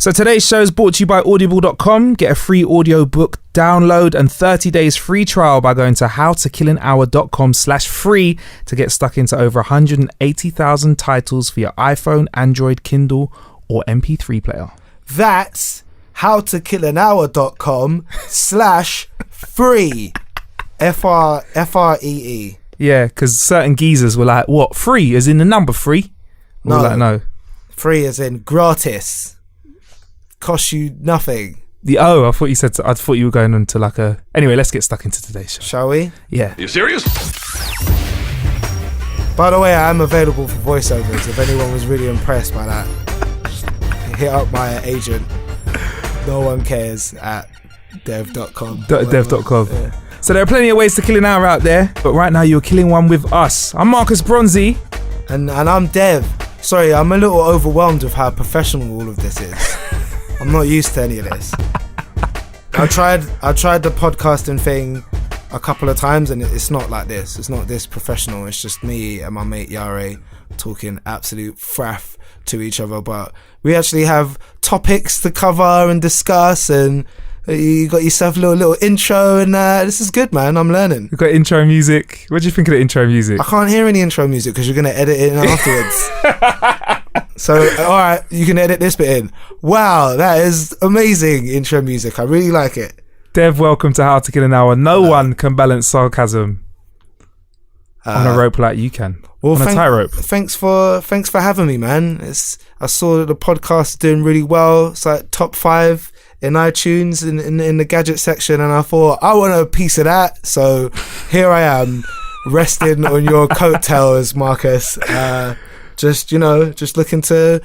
So today's show is brought to you by audible.com. Get a free audiobook download and 30 days free trial by going to howtokillanhour.com/free to get stuck into over 180,000 titles for your iPhone, Android, Kindle or MP3 player. That's howtokillanhour.com/free. FREE. Yeah, because certain geezers were like, what, free as in the number 3? No. Like, no. Free as in gratis. Cost you nothing. I thought you were going on to like a... Anyway, let's get stuck into today's show. Shall we? Yeah. You serious? By the way, I am available for voiceovers. If anyone was really impressed by that, just hit up my agent. No one cares at dev.com. Dev.com. Yeah. So there are plenty of ways to kill an hour out there, but right now you're killing one with us. I'm Marcus Bronzy. And I'm Dev. Sorry, I'm a little overwhelmed with how professional all of this is. I'm not used to any of this. I tried the podcasting thing a couple of times and it's not like this. It's not this professional. It's just me and my mate Yare talking absolute fraff to each other. But we actually have topics to cover and discuss, and you got yourself a little intro, and this is good, man. I'm learning. We've got intro music. What do you think of the intro music? I can't hear any intro music because you're going to edit it in afterwards. So, all right, you can edit this bit in. Wow, that is amazing intro music. I really like it. Dev, welcome to How to Kill an Hour. No one can balance sarcasm on a rope like you can. Well, on a tightrope. Thanks for having me, man. I saw that the podcast is doing really well. It's like top 5 in iTunes in the gadget section, and I thought I want a piece of that. So here I am, resting on your coattails, Marcus. Just looking to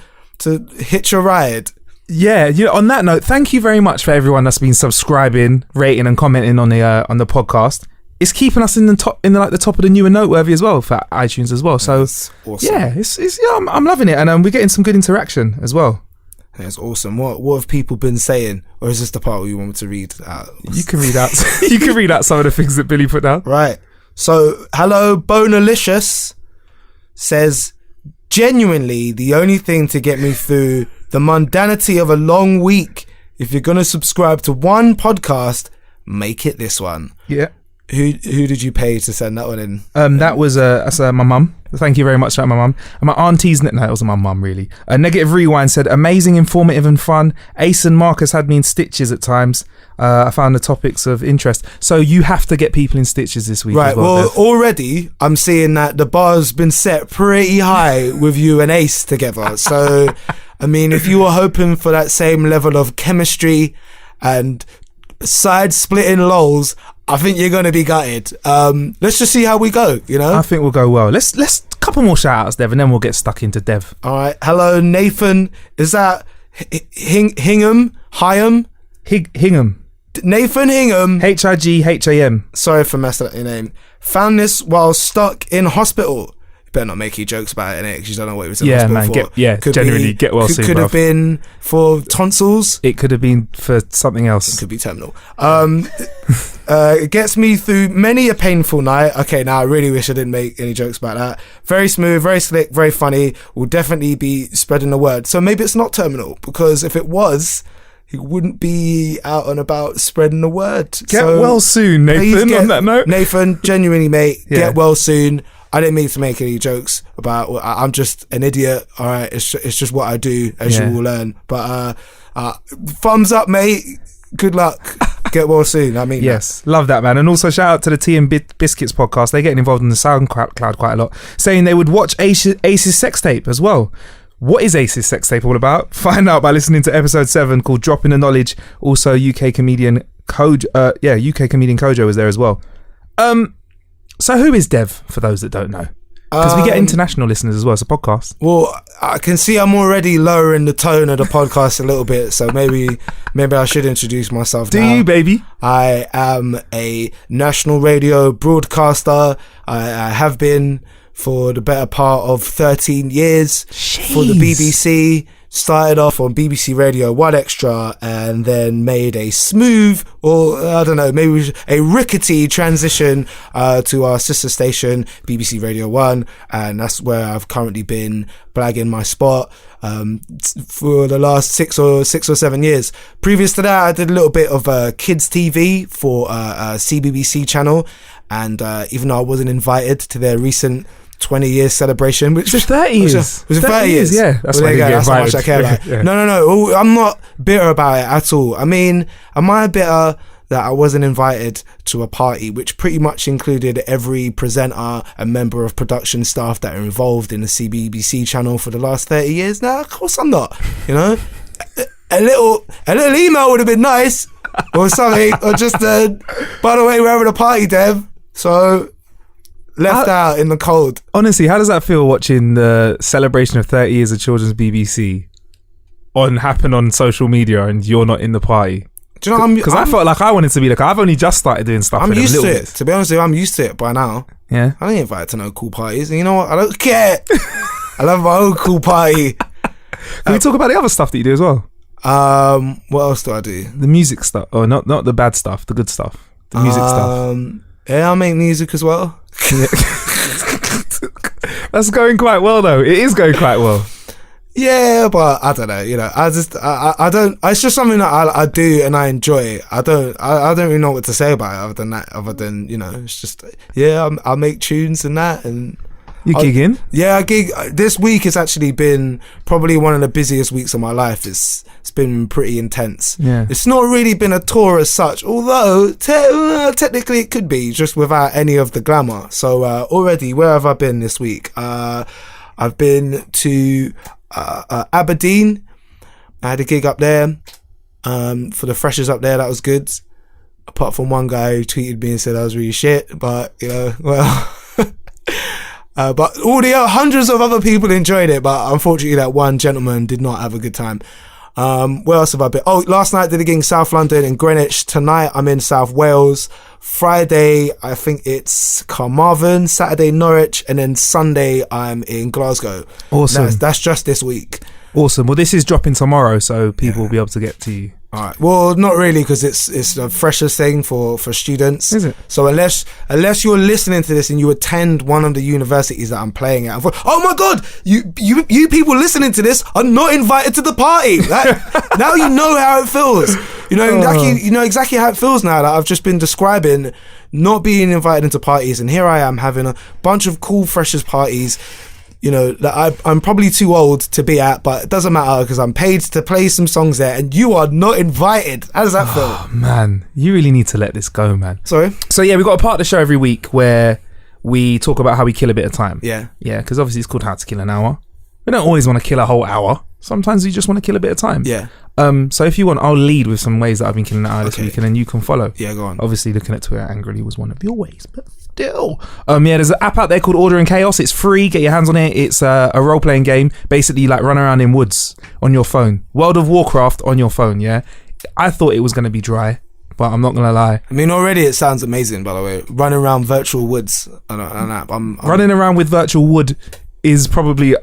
hitch a ride. Yeah, on that note, thank you very much for everyone that's been subscribing, rating and commenting on the podcast. It's keeping us in the top of the new and noteworthy as well for iTunes as well. So that's awesome. Yeah, I'm loving it, and we're getting some good interaction as well. That's awesome. What have people been saying, or is this the part where you want me to read out? You can read out. You can read out some of the things that Billy put down. Right. So, hello, Bonalicious says, genuinely, the only thing to get me through the mundanity of a long week. If you're gonna subscribe to one podcast, make it this one. Yeah. Who did you pay to send that one in? That was my mum. Thank you very much to my mum. And my auntie's... No, it wasn't my mum, really. Negative Rewind said, amazing, informative and fun. Ace and Marcus had me in stitches at times. I found the topics of interest. So you have to get people in stitches this week. Right, well, already I'm seeing that the bar's been set pretty high with you and Ace together. So, I mean, if you were hoping for that same level of chemistry and side-splitting lols, I think you're going to be gutted. Let's just see how we go, I think we'll go well. Let's couple more shout-outs, Dev, and then we'll get stuck into Dev. All right. Hello, Nathan. Is that Hingham? Hyam? Hingham. Nathan Hingham. Higham. Sorry for messing up your name. Found this while stuck in hospital. Better not make any jokes about it, innit? Because you don't know what it was in hospital for. Get well soon, Could have been for tonsils. It could have been for something else. It could be terminal. It gets me through many a painful night. Okay, now I really wish I didn't make any jokes about that. Very smooth, very slick, very funny. Will definitely be spreading the word. So maybe it's not terminal, because if it was, he wouldn't be out and about spreading the word. Get well soon, Nathan, on that note. Nathan, genuinely, mate, get well soon. I didn't mean to make any jokes about... I'm just an idiot. All right, it's just what I do, as you will learn. But thumbs up, mate. Good luck. Get well soon. I mean, yes, love that, man. And also shout out to the Tea and Biscuits podcast. They're getting involved in the SoundCloud quite a lot, saying they would watch Ace's sex tape as well. What is Ace's sex tape all about? Find out by listening to episode 7 called Dropping the Knowledge. Also, UK comedian Kojo is there as well. So who is Dev, for those that don't know? Because we get international listeners as well. It's a podcast. Well, I can see I'm already lowering the tone of the podcast a little bit, so maybe I should introduce myself now. Do you, baby? I am a national radio broadcaster. I have been for the better part of 13 years for the BBC. Started off on BBC Radio 1 Extra and then made a smooth, or I don't know, maybe a rickety transition to our sister station, BBC Radio 1. And that's where I've currently been blagging my spot for the last 6 or 7 years. Previous to that, I did a little bit of kids TV for a CBBC channel. And even though I wasn't invited to their recent 20-year celebration, which was 30 years. Was it 30 years? Yeah, that's well, why that's how much I care about. Yeah. No. I'm not bitter about it at all. I mean, am I bitter that I wasn't invited to a party which pretty much included every presenter and member of production staff that are involved in the CBBC channel for the last 30 years? No, of course I'm not. You know, a little email would have been nice, or something, or just by the way, we're having a party, Dev. So. Left out in the cold. Honestly, how does that feel watching the celebration of 30 years of children's BBC happen on social media and you're not in the party? Do you know? Because I felt like I wanted to be like, I've only just started doing stuff. I'm used to it. To be honest with you, I'm used to it by now. Yeah. I ain't invited to no cool parties, and you know what? I don't care. I love my own cool party. Can we talk about the other stuff that you do as well? What else do I do? The music stuff, or not the bad stuff, the good stuff, the music stuff. Yeah, I make music as well. That's going quite well though. It is going quite well. Yeah, but I don't know. You know, I don't. It's just something that I do and I enjoy. I don't really know what to say about it other than that. Other than, you know, it's just, yeah, I make tunes and that, and you gigging? Yeah, I gig. This week has actually been probably one of the busiest weeks of my life. It's been pretty intense. Yeah. It's not really been a tour as such, although technically it could be, just without any of the glamour. So already, where have I been this week? I've been to Aberdeen. I had a gig up there for the freshers up there. That was good. Apart from one guy who tweeted me and said I was really shit, but you know, well. But all the hundreds of other people enjoyed it, but unfortunately that one gentleman did not have a good time. Where else have I been? Oh, last night did a gig in South London and Greenwich. Tonight I'm in South Wales. Friday I think it's Carmarthen. Saturday Norwich, and then Sunday I'm in Glasgow. Awesome. That's just this week. Awesome. Well, this is dropping tomorrow, so people will be able to get to you. All right. Well, not really, because it's a freshers thing for students. Is it? So unless you're listening to this and you attend one of the universities that I'm playing at, oh my God, you people listening to this are not invited to the party. Now you know how it feels. You know exactly how it feels now that I've just been describing not being invited into parties, and here I am having a bunch of cool freshers parties. You know, that I'm probably too old to be at, but it doesn't matter because I'm paid to play some songs there, and you are not invited. How does that feel? Oh, man, you really need to let this go, man. Sorry? So, yeah, we've got a part of the show every week where we talk about how we kill a bit of time. Yeah. Yeah, because obviously it's called How to Kill an Hour. We don't always want to kill a whole hour. Sometimes we just want to kill a bit of time. Yeah. So if you want, I'll lead with some ways that I've been killing an hour this week, and then you can follow. Yeah, go on. Obviously, looking at Twitter angrily was one of your ways, but still. Yeah, there's an app out there called Order and Chaos. It's free. Get your hands on it. It's a role-playing game. Basically, you like run around in woods on your phone. World of Warcraft on your phone, yeah? I thought it was going to be dry, but I'm not going to lie. I mean, already it sounds amazing, by the way. Running around virtual woods on an app. I'm running around with virtual wood is probably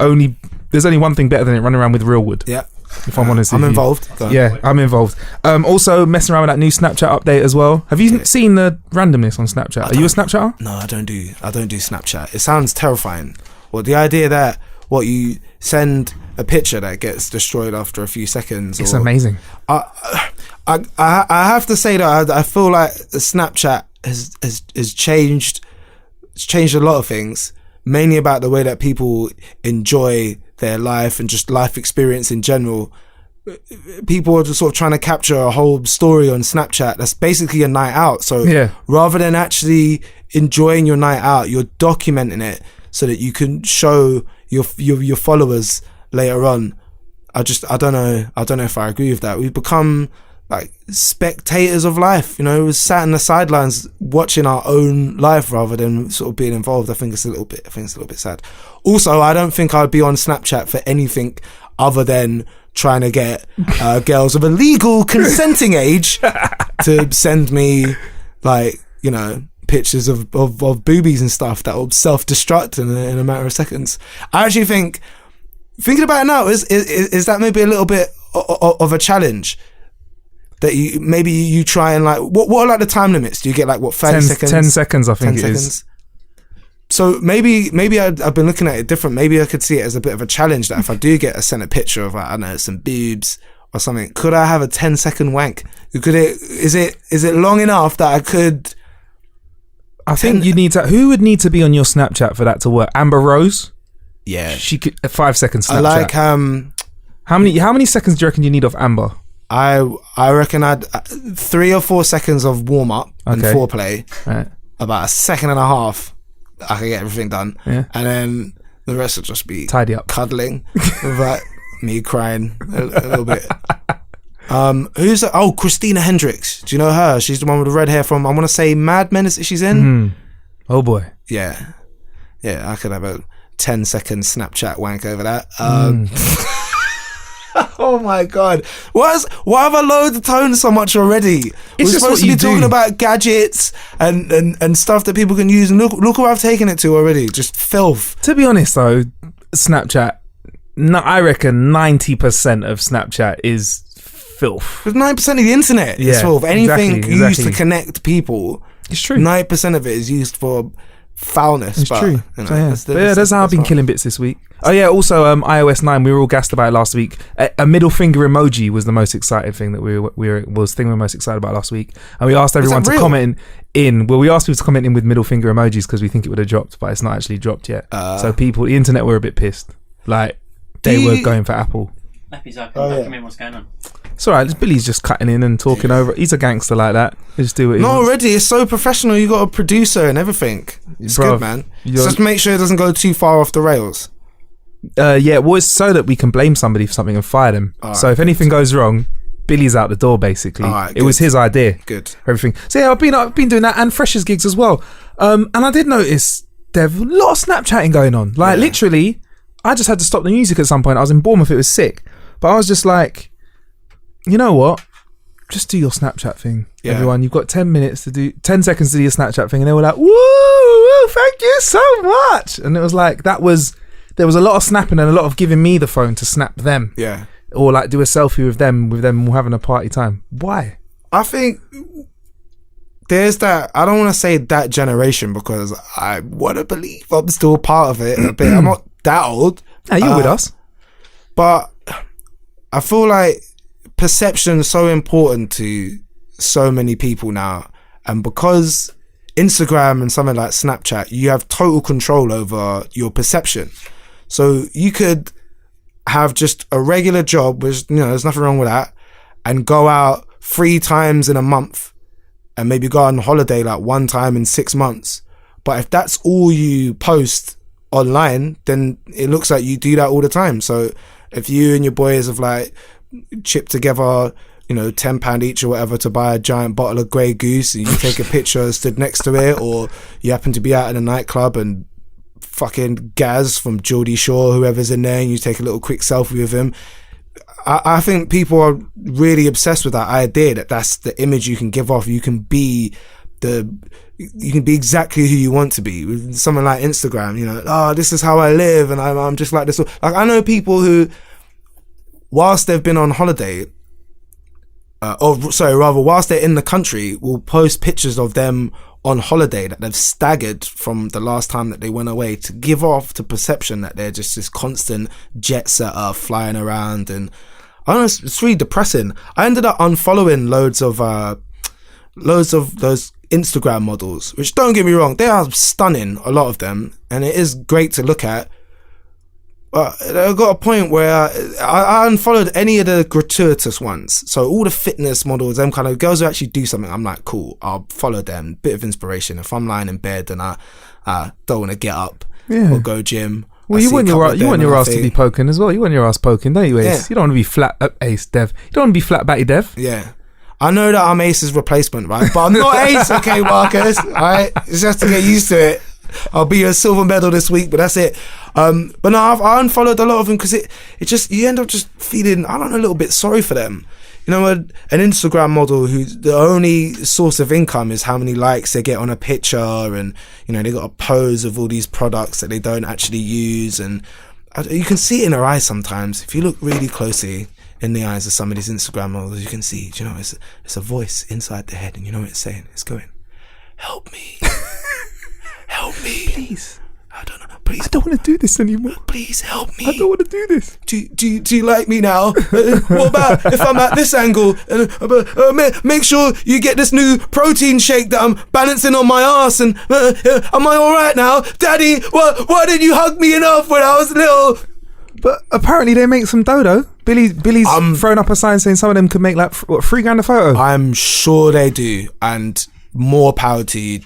there's only one thing better than it, running around with real wood. Yeah. If I'm honest, I'm involved. Yeah, I'm involved. Also messing around with that new Snapchat update as well. Have you seen the randomness on Snapchat? Are you a Snapchatter? No, I don't do Snapchat. It sounds terrifying. Well, the idea that you send a picture that gets destroyed after a few seconds. It's amazing. I have to say that I feel like Snapchat has changed. It's changed a lot of things, mainly about the way that people enjoy their life and just life experience in general. People are just sort of trying to capture a whole story on Snapchat that's basically a night out. So rather than actually enjoying your night out, you're documenting it so that you can show your followers later on. I don't know if I agree with that. We've become like spectators of life, you know. We're sat on the sidelines watching our own life rather than sort of being involved. I think it's a little bit sad. Also, I don't think I'd be on Snapchat for anything other than trying to get girls of a legal consenting age to send me, like, you know, pictures of boobies and stuff that will self-destruct in a matter of seconds. I actually think, thinking about it now, is that maybe a little bit of a challenge? That you try and like, what are like the time limits? Do you get like 30 seconds? 10 seconds, I think it is. So maybe I've been looking at it different. Maybe I could see it as a bit of a challenge that if I do get sent a picture of, like, I don't know, some boobs or something, could I have a 10-second wank? Is it long enough that I could? I think you need to. Who would need to be on your Snapchat for that to work? Amber Rose. Yeah, she could. A 5 second Snapchat. I like How many seconds do you reckon you need off Amber? I reckon I'd 3 or 4 seconds of warm up and foreplay. Right. About a second and a half, I can get everything done. Yeah. And then the rest will just be tidy up, cuddling, with like me crying a little bit. Christina Hendricks. Do you know her? She's the one with the red hair from, I want to say, Mad Men. Is it she's in? Mm. Oh boy. Yeah. I could have a 10-second Snapchat wank over that. Oh my god! Why have I lowered the tone so much already? We're supposed to be talking about gadgets and stuff that people can use, and look where I've taken it to already. Just filth. To be honest though, Snapchat, I reckon 90% of Snapchat is filth. 9% of the internet is filth. Anything used to connect people, it's true. 9% of it is used for foulness. It's true. You know, that's how I've been killing bits this week. Oh yeah, also iOS 9, we were all gassed about it last week. A middle finger emoji was the most exciting thing that we were most excited about last week. And we asked everyone to comment in. Well, we asked people to comment in with middle finger emojis because we think it would have dropped, but it's not actually dropped yet. So the internet were a bit pissed. Like, they were going for Apple. Happy so I can document what's going on. It's alright, Billy's just cutting in and talking over. He's a gangster like that. He just do what he wants. Already, it's so professional. You got a producer and everything. It's good, man. Just make sure it doesn't go too far off the rails. Well, it's so that we can blame somebody for something and fire them. So if anything goes wrong, Billy's out the door, basically. It was his idea. Good. Everything. So yeah, I've been doing that and freshers gigs as well. And I did notice there's a lot of Snapchatting going on. Like, literally, I just had to stop the music at some point. I was in Bournemouth, it was sick. But I was just like, you know what? Just do your Snapchat thing, everyone. You've got 10 minutes to do, 10 seconds to do your Snapchat thing. And they were like, woo, thank you so much. And it was like, there was a lot of snapping and a lot of giving me the phone to snap them. Yeah. Or like do a selfie with them all having a party time. Why? I think there's that, I don't want to say that generation because I want to believe I'm still part of it a bit. I'm not that old. Hey, you're with us. But I feel like perception is so important to so many people now. And because Instagram and something like Snapchat, you have total control over your perception. So you could have just a regular job, which, you know, there's nothing wrong with that, and go out 3 times in a month and maybe go on holiday like 1 time in 6 months. But if that's all you post online, then it looks like you do that all the time. So if you and your boys have like chipped together, you know, £10 each or whatever to buy a giant bottle of Grey Goose, and you take a picture stood next to it, or you happen to be out in a nightclub and fucking Gaz from Geordie Shore, whoever's in there, and you take a little quick selfie with him. I think people are really obsessed with that idea that that's the image you can give off. You can be exactly who you want to be. With something like Instagram, you know, this is how I live and I'm just like this. Like, I know people who, whilst they've been on holiday, whilst they're in the country, will post pictures of them on holiday that they've staggered from the last time that they went away, to give off the perception that they're just this constant jet setter flying around. And I don't know, it's really depressing. I ended up unfollowing loads of those Instagram models, which, don't get me wrong, they are stunning, a lot of them, and it is great to look at. But I got a point where I unfollowed any of the gratuitous ones. So all the fitness models, them kind of girls who actually do something, I'm like, cool, I'll follow them. Bit of inspiration. If I'm lying in bed and I don't want to get up or go gym. Well, you want your ass to be poking as well. You want your ass poking, don't you, Ace? Yeah. You don't want to be flat, Ace, Dev. You don't want to be flat batty, Dev. Yeah. I know that I'm Ace's replacement, right? But I'm not Ace, okay, Marcus? Alright? It's just to get used to it. I'll be a silver medal this week, but that's it. But no, I unfollowed a lot of them because it just, you end up just feeling, I don't know, a little bit sorry for them. You know, an Instagram model whose the only source of income is how many likes they get on a picture, and you know, they got a pose of all these products that they don't actually use, and you can see it in their eyes sometimes. If you look really closely in the eyes of some of these Instagram models, you can see, you know, it's a voice inside the head, and you know what it's saying? It's going, help me. Help me. Please. I don't know. Please. I don't want to do this anymore. Please help me. I don't want to do this. Do you like me now? What about if I'm at this angle? Make sure you get this new protein shake that I'm balancing on my ass. And am I all right now, Daddy? Why didn't you hug me enough when I was little? But apparently they make some dodo. Billy's thrown up a sign saying some of them could make like $3,000 a photo. I'm sure they do, and more power to you,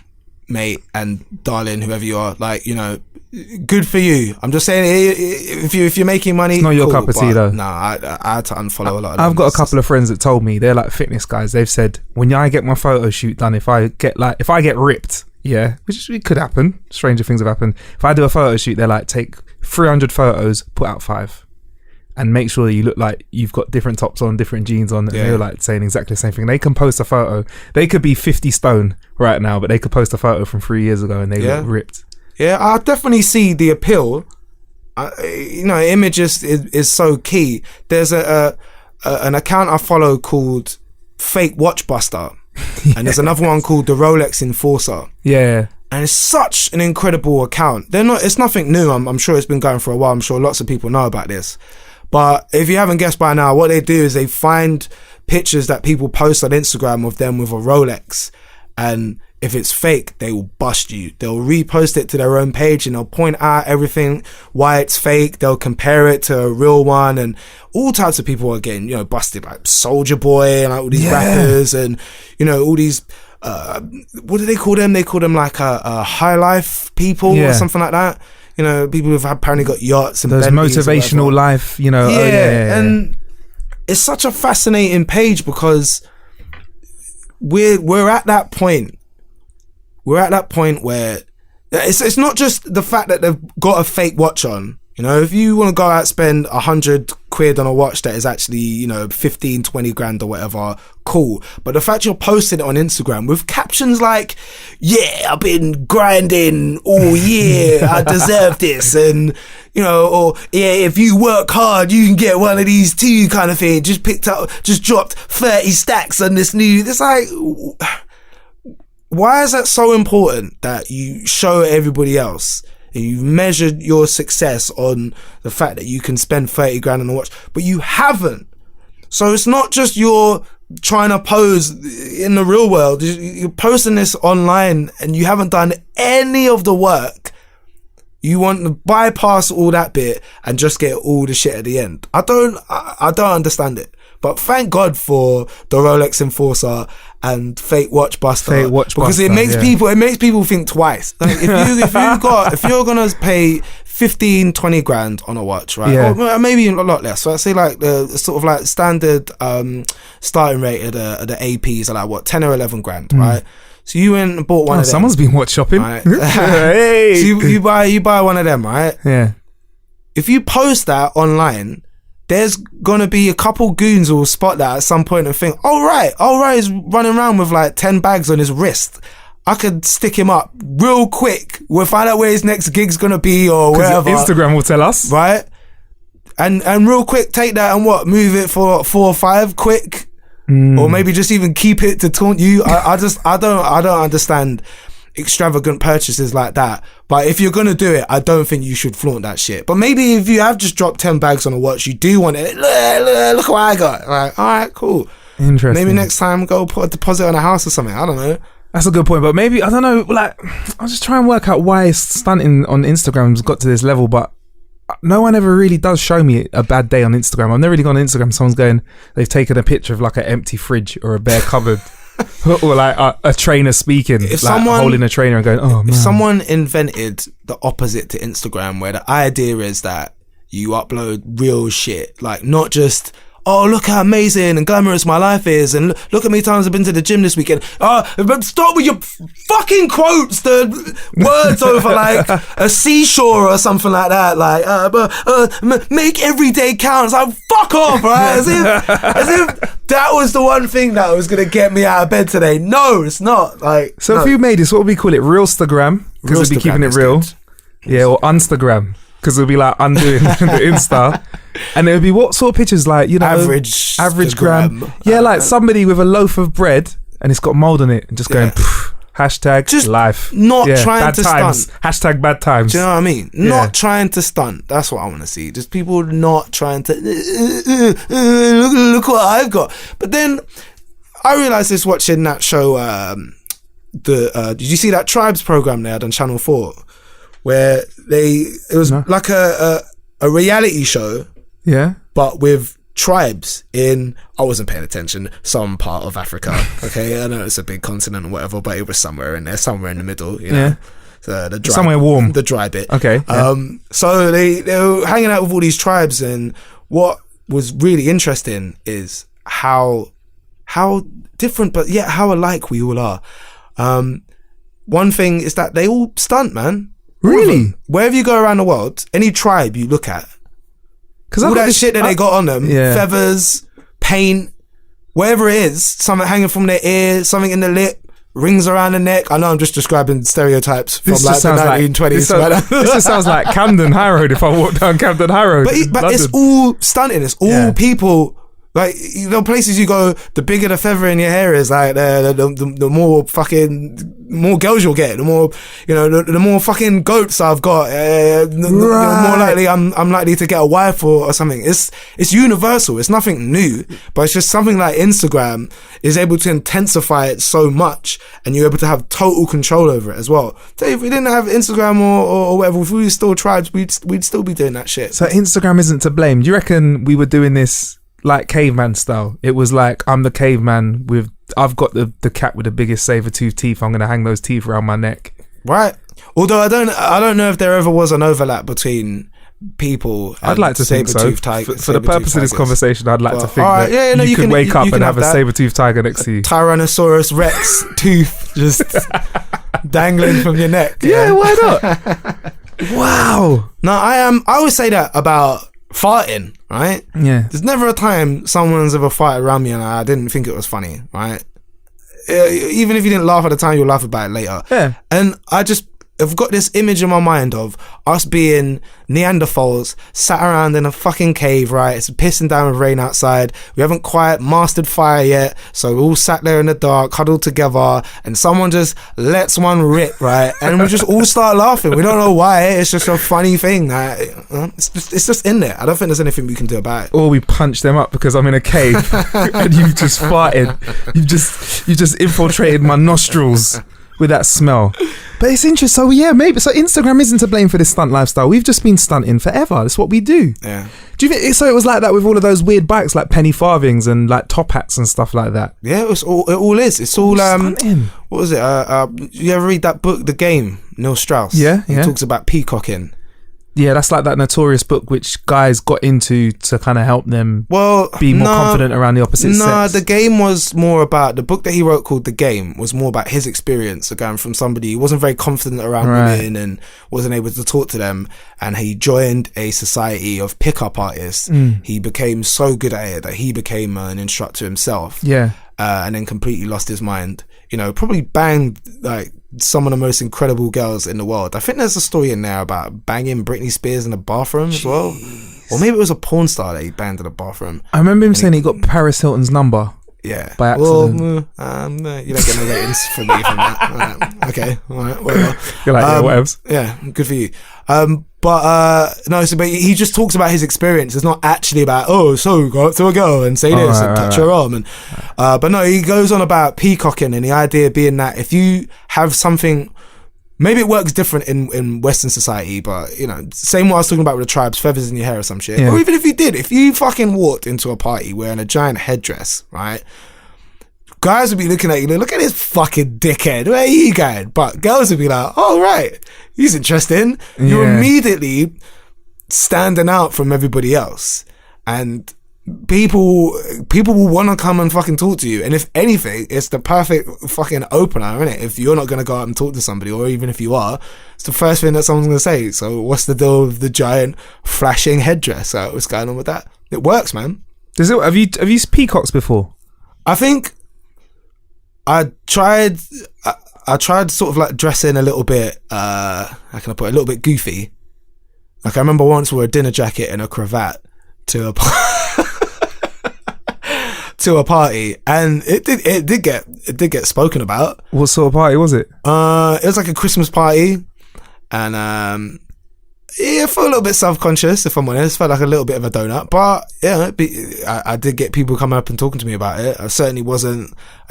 mate and darling, whoever you are. Like, you know, good for you. I'm just saying, if you're making money, it's not your cup of tea though. No, I had to unfollow a lot of them. I've got a couple of friends that told me, they're like fitness guys, they've said when I get my photo shoot done, if I get ripped, yeah, which it could happen, stranger things have happened, if I do a photo shoot, they're like, take 300 photos, put out 5 and make sure you look like you've got different tops on, different jeans on, and they're like saying exactly the same thing. They can post a photo, they could be 50 stone right now, but they could post a photo from 3 years ago and they look ripped. Yeah, I definitely see the appeal. You know, image is so key. There's an account I follow called Fake Watch Busta, and there's another one called the Rolex Enforcer. Yeah. And it's such an incredible account. It's nothing new. I'm sure it's been going for a while. I'm sure lots of people know about this. But if you haven't guessed by now, what they do is they find pictures that people post on Instagram of them with a Rolex, and if it's fake, they will bust you. They'll repost it to their own page and they'll point out everything, why it's fake. They'll compare it to a real one, and all types of people are getting, you know, busted, like Soulja Boy and like all these rappers, and you know, all these what do they call them? They call them like a high life people or something like that. You know, people who've apparently got yachts and those motivational life, you know. And it's such a fascinating page because we're at that point. We're at that point where it's not just the fact that they've got a fake watch on. You know, if you want to go out spend 100 quid on a watch that is actually, you know, 15, 20 grand or whatever, cool. But the fact you're posting it on Instagram with captions like, yeah, I've been grinding all year, I deserve this. And, you know, or yeah, if you work hard, you can get one of these too, kind of thing. Just dropped 30 stacks on this new, it's like, why is that so important that you show everybody else? You've measured your success on the fact that you can spend 30 grand on a watch, but you haven't. So it's not just you're trying to pose in the real world. You're posting this online and you haven't done any of the work. You want to bypass all that bit and just get all the shit at the end. I don't understand it. But thank God for the Rolex Enforcer and Fake Watch Buster, because it makes people think twice. Like if you're gonna pay 15, 20 grand on a watch, right, or maybe a lot less. So I say like the sort of like standard starting rate of the APs are like what, 10 or 11 grand, right? So you went and bought one of them. Someone's been watch shopping, right? Hey. So you buy one of them, right? Yeah. If you post that online, there's gonna be a couple goons who will spot that at some point and think, all right, he's running around with like 10 bags on his wrist. I could stick him up real quick. We'll find out where his next gig's gonna be or wherever. Instagram will tell us. Right? And real quick, take that and move it for 4 or 5 quick. Or maybe just even keep it to taunt you. I don't understand extravagant purchases like that. But if you're gonna do it, I don't think you should flaunt that shit. But maybe if you have just dropped 10 bags on a watch, you do want it. Look what I got. Like, all right, cool. Interesting. Maybe next time go put a deposit on a house or something. I don't know. That's a good point. But maybe, I don't know, like, I'll just try and work out why stunting on Instagram's got to this level. But no one ever really does show me a bad day on Instagram. I've never really gone on Instagram, someone's going, they've taken a picture of like an empty fridge or a bare cupboard. Or like a trainer speaking, if like someone holding a trainer and going, oh man. If someone invented the opposite to Instagram, where the idea is that you upload real shit, like not just oh, look how amazing and glamorous my life is, and look how many times I've been to the gym this weekend. But stop with your fucking quotes, the words over like a seashore or something like that. Like, make every day count. It's like, fuck off, right? As if that was the one thing that was gonna get me out of bed today. No, it's not. Like, so no. if you made this, what would we call it? Realstagram, because we'd be keeping it real. Good. Yeah, or Unstagram, because it'll be like undoing the Insta, and it would be what sort of pictures, like, you know, average gram. Yeah, like somebody with a loaf of bread and it's got mold on it, and just going hashtag just life, not trying bad to times. stunt. Hashtag bad times. Do you know what I mean? Not trying to stunt. That's what I want to see. Just people not trying to look what I've got. But then I realised this watching that show. Did you see that Tribes program they had on Channel 4? Where it was like a reality show, but with tribes in, I wasn't paying attention, some part of Africa. Okay, I know it's a big continent or whatever, but it was somewhere in there, somewhere in the middle, you know. So the dry, somewhere warm, the dry bit. Okay. So they were hanging out with all these tribes, and what was really interesting is how different, but yet how alike we all are. One thing is that they all stunt, man. Really? Wherever you go around the world, any tribe you look at, because all that shit that they got on them, feathers, paint, whatever it is, something hanging from their ear, something in the lip, rings around the neck. I know I'm just describing stereotypes from like the 1920s. This just sounds like Camden High Road if I walk down Camden High Road. But it's all stunting. It's all people. Like, you know, places you go, the bigger the feather in your hair is, like, the more girls you'll get, the more, you know, the more fucking goats I've got, the more likely I'm likely to get a wife or something. It's universal. It's nothing new, but it's just something like Instagram is able to intensify it so much, and you're able to have total control over it as well. So if we didn't have Instagram or whatever, if we were still tribes, we'd still be doing that shit. So Instagram isn't to blame. Do you reckon we were doing this like caveman style? It was like, I'm the caveman I've got the cat with the biggest saber-tooth teeth. I'm gonna hang those teeth around my neck. Right. Although I don't know if there ever was an overlap between people and I'd like to think so. For the purpose of this conversation, I'd like to think that you could wake up and have a saber-tooth tiger next to you. Tyrannosaurus Rex tooth just dangling from your neck. Yeah, why not? Wow. No, I always say that about farting, right? Yeah. There's never a time someone's ever farted around me and I didn't think it was funny, right? Even if you didn't laugh at the time, you'll laugh about it later. Yeah. And I've got this image in my mind of us being Neanderthals sat around in a fucking cave, right? It's pissing down with rain outside. We haven't quite mastered fire yet, so we're all sat there in the dark, huddled together, and someone just lets one rip, right? And we just all start laughing. We don't know why. It's just a funny thing. It's just in there. I don't think there's anything we can do about it. Or we punch them up because I'm in a cave and you've just farted. You just infiltrated my nostrils with that smell. But it's interesting. So yeah, maybe so Instagram isn't to blame for this stunt lifestyle. We've just been stunting forever. That's what we do. Yeah. Do you think so? It was like that with all of those weird bikes, like penny farthings and like top hats and stuff like that. Yeah, it all is. It's all stunting. What was it? You ever read that book, The Game? Neil Strauss. Yeah. He talks about peacocking. Yeah, that's like that notorious book which guys got into to kind of help them be more confident around the opposite sex. The Game was more about, the book that he wrote called The Game was more about his experience of going from somebody who wasn't very confident around women and wasn't able to talk to them, and he joined a society of pickup artists. He became so good at it that he became an instructor himself. Yeah. And then completely lost his mind. You know, probably banged like some of the most incredible girls in the world. I think there's a story in there about banging Britney Spears in the bathroom as well. Or maybe it was a porn star that he banged in the bathroom. I remember him saying he got Paris Hilton's number. Yeah. By accident. Well, you don't get no ratings from me from that. Okay. All right. Whatever. You're like, yeah, whatever. Yeah. Good for you. But he just talks about his experience. It's not actually about, so go up to a girl and say this and touch her arm. And, but no, he goes on about peacocking, and the idea being that if you have something, maybe it works different in Western society, but you know, same what I was talking about with the tribes, feathers in your hair or some shit. Yeah. Or even if you fucking walked into a party wearing a giant headdress, right? Guys would be looking at you, look at this fucking dickhead, where are you going? But girls would be like, oh, right, he's interesting. You're immediately standing out from everybody else. And people will want to come and fucking talk to you, and if anything, it's the perfect fucking opener, isn't it? If you're not going to go out and talk to somebody, or even if you are, it's the first thing that someone's going to say. So what's the deal with the giant flashing headdress? So what's going on with that? It works, man. Have you peacocks before? I think I tried sort of like dressing a little bit how can I put it, a little bit goofy. Like I remember once we wore a dinner jacket and a cravat to a to a party, and it did get spoken about. What sort of party was it? It was like a Christmas party, and yeah, I felt a little bit self-conscious, if I'm honest. Felt like a little bit of a donut, but yeah, I did get people coming up and talking to me about it. I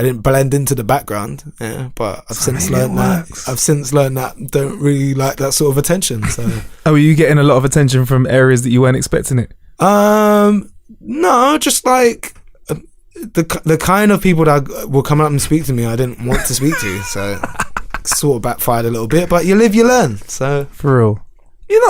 didn't blend into the background, yeah, but I've since learned that don't really like that sort of attention. So are you getting a lot of attention from areas that you weren't expecting it? No, just like the kind of people that will come up and speak to me I didn't want to speak to, so sort of backfired a little bit, but you live, you learn. So for real. You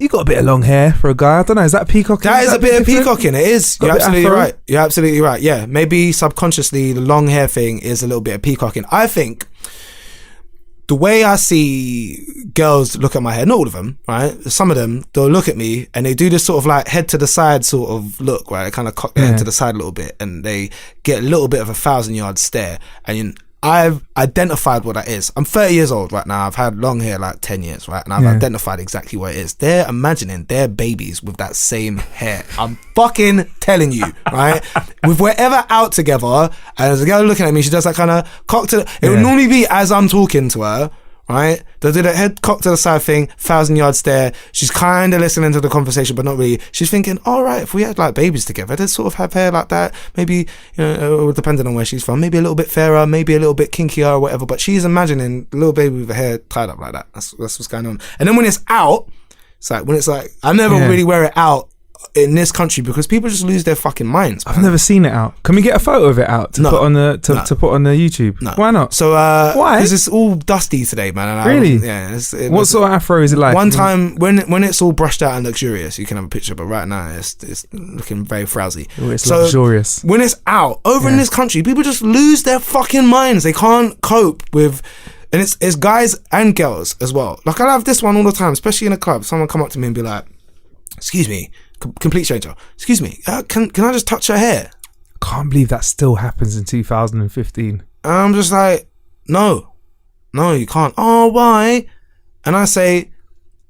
got a bit of long hair for a guy. I don't know. Is that peacocking? That is a bit of peacocking. It is. You're absolutely right. You're absolutely right. Yeah, maybe subconsciously the long hair thing is a little bit of peacocking. I think the way I see girls look at my hair, not all of them, right? Some of them, they'll look at me and they do this sort of like head to the side sort of look, right? They kind of cock their head to the side a little bit, and they get a little bit of a 1,000-yard stare. And I've identified what that is. I'm 30 years old right now. I've had long hair like 10 years, right? And I've identified exactly what it is. They're imagining their babies with that same hair. I'm fucking telling you, right? If we're ever out together and there's a girl looking at me, she does that kind of cock to it would normally be as I'm talking to her, right? They'll do that head cock to the side thing, 1,000-yard stare. She's kind of listening to the conversation, but not really. She's thinking, all right, if we had like babies together, they'd sort of have hair like that. Maybe, depending on where she's from, maybe a little bit fairer, maybe a little bit kinkier or whatever. But she's imagining a little baby with her hair tied up like that. That's what's going on. And then when it's out, I never really wear it out in this country because people just lose their fucking minds, man. I've never seen it out. Can we get a photo of it out to put on the to put on the YouTube? No. Why not? So why? Because it's all dusty today, man. And really? What sort of afro is it like? One time when it's all brushed out and luxurious, you can have a picture. But right now it's looking very frowsy. Oh, it's luxurious. When it's out in this country, people just lose their fucking minds. They can't cope with. And it's guys and girls as well. Like I have this one all the time, especially in a club. Someone come up to me and be like, "Excuse me." Complete stranger. Excuse me, can I just touch her hair? Can't believe that still happens in 2015. And I'm just like, no, you can't. Oh, why? And I say,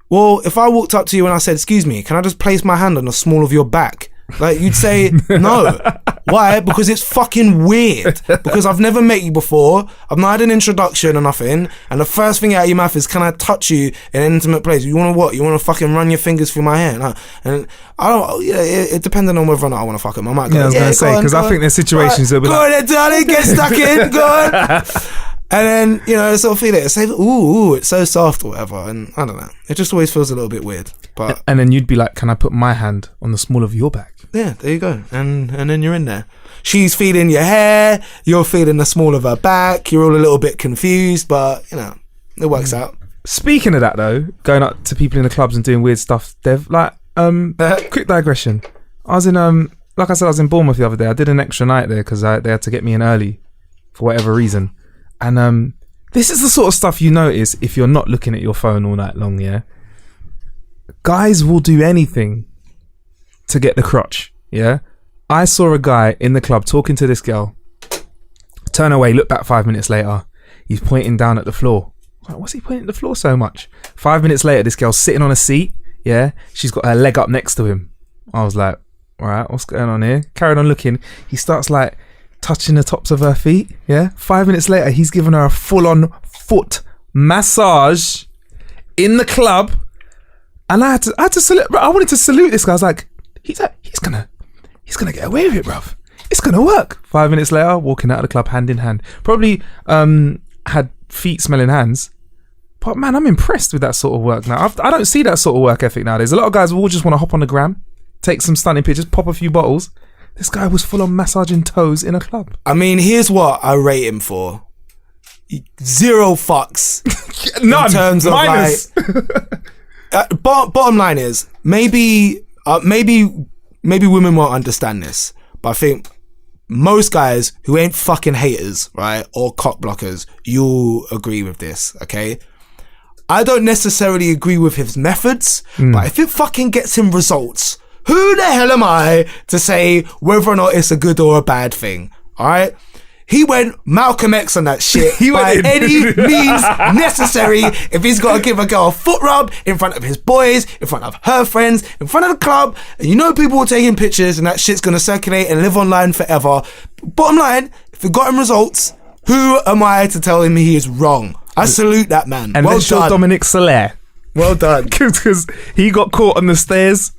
well, if I walked up to you and I said, excuse me, can I just place my hand on the small of your back? Like, you'd say no. Why? Because it's fucking weird. Because I've never met you before. I've not had an introduction or nothing. And the first thing out of your mouth is, can I touch you in an intimate place? You want to what? You want to fucking run your fingers through my hair? No. And I don't, it depending on whether or not I want to fuck him. I might go, I was going to say, because I think there's situations that will be go on then, darling, get stuck in, go on. And then, sort of feel it. Say, ooh, it's so soft or whatever. And I don't know. It just always feels a little bit weird. But and then you'd be like, can I put my hand on the small of your back? Yeah, there you go. And then you're in there. She's feeling your hair. You're feeling the small of her back. You're all a little bit confused, but, it works out. Speaking of that, though, going up to people in the clubs and doing weird stuff, Dev, like, quick digression. I was in, like I said, I was in Bournemouth the other day. I did an extra night there because they had to get me in early for whatever reason. And this is the sort of stuff you notice if you're not looking at your phone all night long, yeah? Guys will do anything to get the crotch, yeah? I saw a guy in the club talking to this girl, turn away, look back 5 minutes later, he's pointing down at the floor. Like, what's he pointing at the floor so much? 5 minutes later, this girl's sitting on a seat, yeah? She's got her leg up next to him. I was like, all right, what's going on here? Carried on looking. He starts like touching the tops of her feet, yeah? 5 minutes later, he's giving her a full-on foot massage in the club. And I had to salute. I wanted to salute this guy. I was like, he's gonna get away with it, bruv. It's gonna work. 5 minutes later, walking out of the club hand in hand. Probably had feet smelling hands. But man, I'm impressed with that sort of work now. I don't see that sort of work ethic nowadays. A lot of guys will just want to hop on the gram, take some stunning pictures, pop a few bottles. This guy was full on massaging toes in a club. I mean, here's what I rate him for. 0 fucks. None. In terms of minus. Like, bottom line is maybe maybe women won't understand this, but I think most guys who ain't fucking haters, right, or cock blockers, you'll agree with this, okay? I don't necessarily agree with his methods, but if it fucking gets him results, who the hell am I to say whether or not it's a good or a bad thing, alright? He went Malcom X on that shit by any means necessary. If he's got to give a girl a foot rub in front of his boys, in front of her friends, in front of the club, and you know people will taking pictures and that shit's going to circulate and live online forever. Bottom line, if it got him results, who am I to tell him he is wrong? I salute that man. And well done. Dominic Soler. Well done. Because he got caught on the stairs.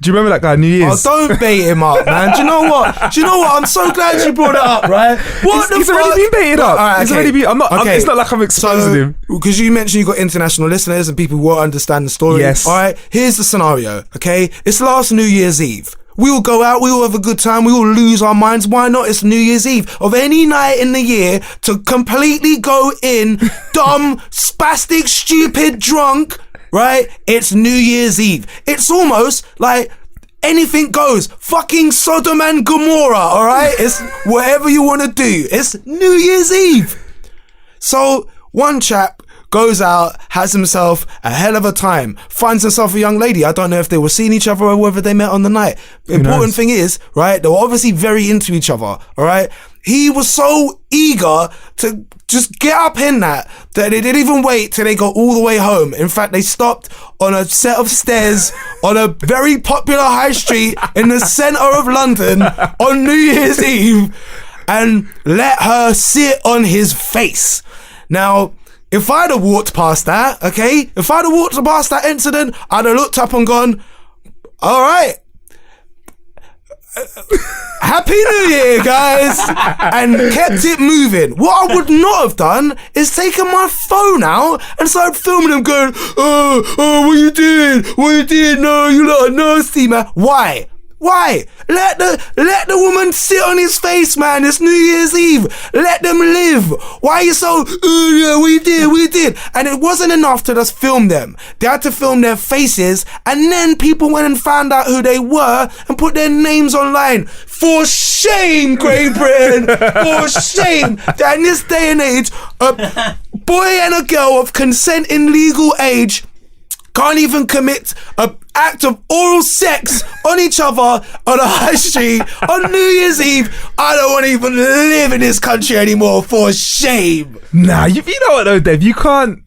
Do you remember that guy, New Year's? Oh, don't bait him up, man. Do you know what? I'm so glad you brought it up, right? What the He's fuck? already been baited up. Right, He's already been. It's not like I'm exposing him. Because you mentioned you got international listeners and people won't understand the story. Yes. All right. Here's the scenario. Okay. It's last New Year's Eve. We will go out, we will have a good time, we will lose our minds. Why not? It's New Year's Eve. Of any night in the year to completely go in dumb, spastic, stupid, drunk, right? It's New Year's Eve. It's almost like anything goes. Fucking Sodom and Gomorrah, alright? It's whatever you want to do. It's New Year's Eve. So, one chap goes out, has himself a hell of a time, finds himself a young lady. I don't know if they were seeing each other or whether they met on the night. Important thing is, right, they were obviously very into each other, alright? He was so eager to just get up in that they didn't even wait till they got all the way home. In fact, they stopped on a set of stairs on a very popular high street in the centre of London on New Year's Eve and let her sit on his face. Now, if I'd have walked past that, okay, if I'd have walked past that incident, I'd have looked up and gone, all right, Happy New Year, guys, and kept it moving. What I would not have done is taken my phone out and started filming him going, oh, what you doing? What you doing? No, you lot are nasty, man. Why? Let the woman sit on his face, man. It's New Year's Eve. Let them live. Why are you so, yeah, we did. And it wasn't enough to just film them. They had to film their faces, and then people went and found out who they were and put their names online. For shame, Great Britain. For shame. That in this day and age, a boy and a girl of consenting legal age can't even commit an act of oral sex on each other on a high street on New Year's Eve. I don't want to even live in this country anymore. For shame. Nah, you know what though, Dave? You can't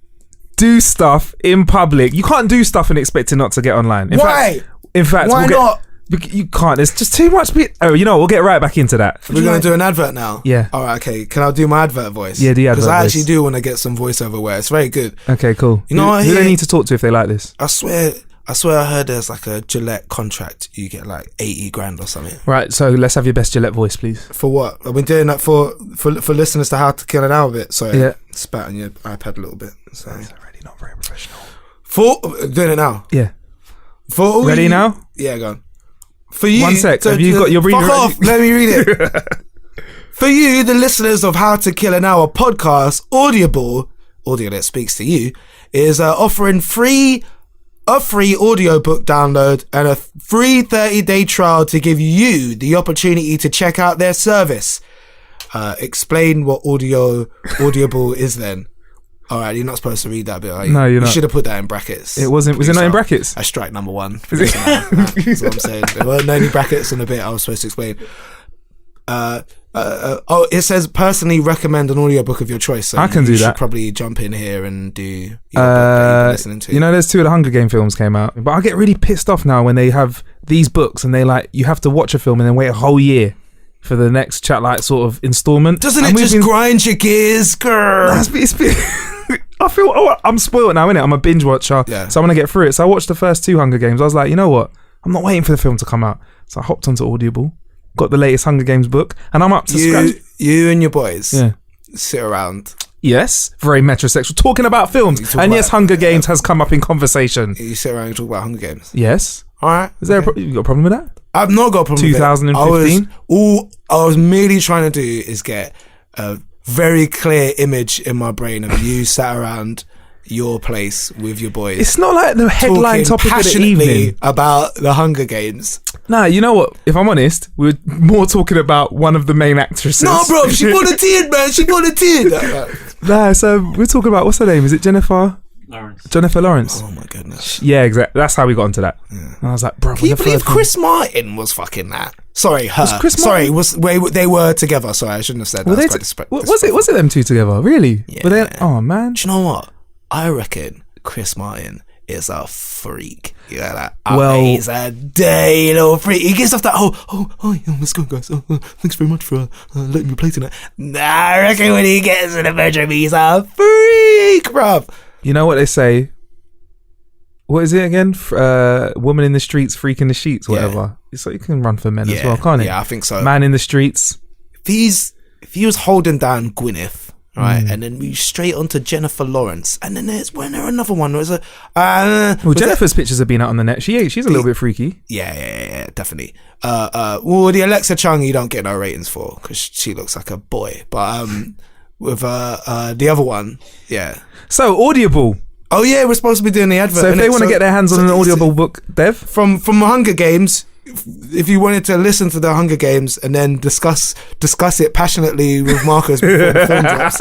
do stuff in public. You can't do stuff and expect it not to get online. Why? In fact, why not? You can't. There's just too much. Oh, you know, we'll get right back into that. We're going to do an advert now? Yeah. All right, okay. Can I do my advert voice? Yeah, the advert voice. Because I actually do want to get some voiceover where it's very good. Okay, cool. You know what? Who do they need to talk to if they like this? I swear I heard there's like a Gillette contract. You get like 80 grand or something. Right, so let's have your best Gillette voice, please. For what? I've been doing that for listeners to How to Kill an Hour bit. Sorry. Yeah. Spat on your iPad a little bit. So. It's already not very professional. Doing it now. Yeah. Ready now? Yeah, go on. For you, 1 sec. Have you got your reading? Fuck off. Let me read it. For you, the listeners of How to Kill an Hour podcast, audio that speaks to you, is offering a free audiobook download and a free 30-day trial to give you the opportunity to check out their service. Explain what Audible is then. All right, you're not supposed to read that bit, are you? No, you're not. You should have put that in brackets. It wasn't. Was it not in brackets? I strike number one. That's what I'm saying. There weren't any brackets in the bit I was supposed to explain. It says personally recommend an audiobook of your choice. So I can do that. You should probably jump in here and do your book that you're listening to. You know, there's 2 of the Hunger Game films came out, but I get really pissed off now when they have these books and they you have to watch a film and then wait a whole year for the next sort of installment. Doesn't it just grind your gears, girl? I feel I'm spoiled now, innit? I'm a binge watcher, so I want to get through it. So I watched the first 2 Hunger Games. I was like, you know what? I'm not waiting for the film to come out. So I hopped onto Audible, got the latest Hunger Games book, and I'm up to scratch. You and your boys sit around. Yes, very metrosexual, talking about films. And yes, Hunger Games has come up in conversation. You sit around and talk about Hunger Games? Yes. All right. Is there you got a problem with that? I've not got a problem 2015? with it. All I was merely trying to do is get a very clear image in my brain of you sat around, your place with your boys. It's not like the headline topic of the evening about the Hunger Games. Nah, you know what? If I'm honest, we're more talking about one of the main actresses. No, bro, she volunteered, man. She volunteered. Nah, so we're talking about, what's her name? Is it Jennifer Lawrence? Oh my goodness. Yeah, exactly. That's how we got into that. Yeah. And I was like, bro, can you believe Chris Martin was fucking that? Sorry, her. Was Chris Martin? Sorry, they were together. Sorry, I shouldn't have said that. Was it them two together? Really? Yeah. Were they, oh man. Do you know what? I reckon Chris Martin is a freak. Yeah, he's a day little freak. He gets off that let's go, guys. Thanks very much for letting me play tonight. Nah, I reckon when he gets in the bedroom, he's a freak, bruv. You know what they say? What is it again? Woman in the streets, freak in the sheets, whatever. So you can run for men as well, can't it? Yeah, I think so. Man in the streets. If he was holding down Gwyneth, right, and then we straight onto Jennifer Lawrence, and then there's another one. There's Jennifer's pictures have been out on the net. She's a little bit freaky. Yeah, definitely. The Alexa Chung you don't get no ratings for because she looks like a boy, but with the other one, yeah. So Audible. Oh yeah, we're supposed to be doing the advert. So if they want to get their hands on an Audible book, Dev, from Hunger Games. If you wanted to listen to the Hunger Games and then discuss it passionately with Marcus before the film drops,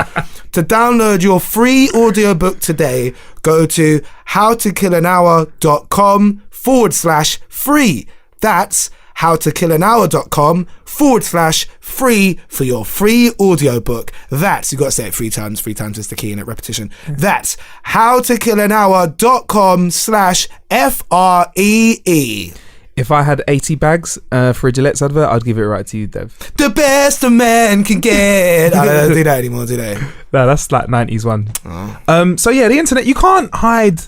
to download your free audiobook today, go to howtokillanhour.com/free. That's howtokillanhour.com/free for your free audiobook. That's, you got to say it 3 times. 3 times is the key in it, repetition. That's howtokillanhour.com/FREE. If I had 80 bags for a Gillette's advert, I'd give it right to you, Dev. The best a man can get. I don't do that anymore, do they? No, that's like 90s one. Oh. So yeah, the internet, you can't hide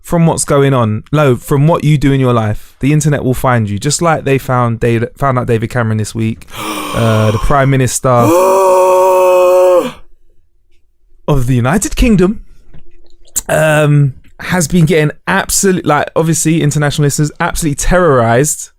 from what's going on. No, from what you do in your life. The internet will find you. Just like they found out David Cameron this week. The Prime Minister of the United Kingdom has been getting obviously international listeners absolutely terrorized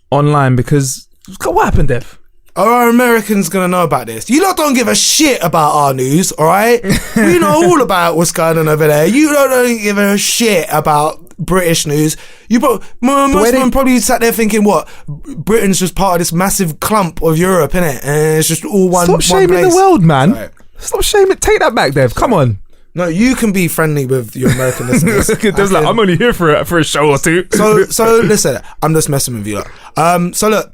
online because what happened, Dev? Are Americans gonna know about this? You lot don't give a shit about our news, alright? We know all about what's going on over there. You lot don't give a shit about British news. Most of them probably sat there thinking, what? Britain's just part of this massive clump of Europe, innit? And it's just all one place. Stop shaming the world, man. Right. Stop shaming. Take that back, Dev. Come on. No, you can be friendly with your American listeners. I'm only here for a show or two. So listen, I'm just messing with you. So look,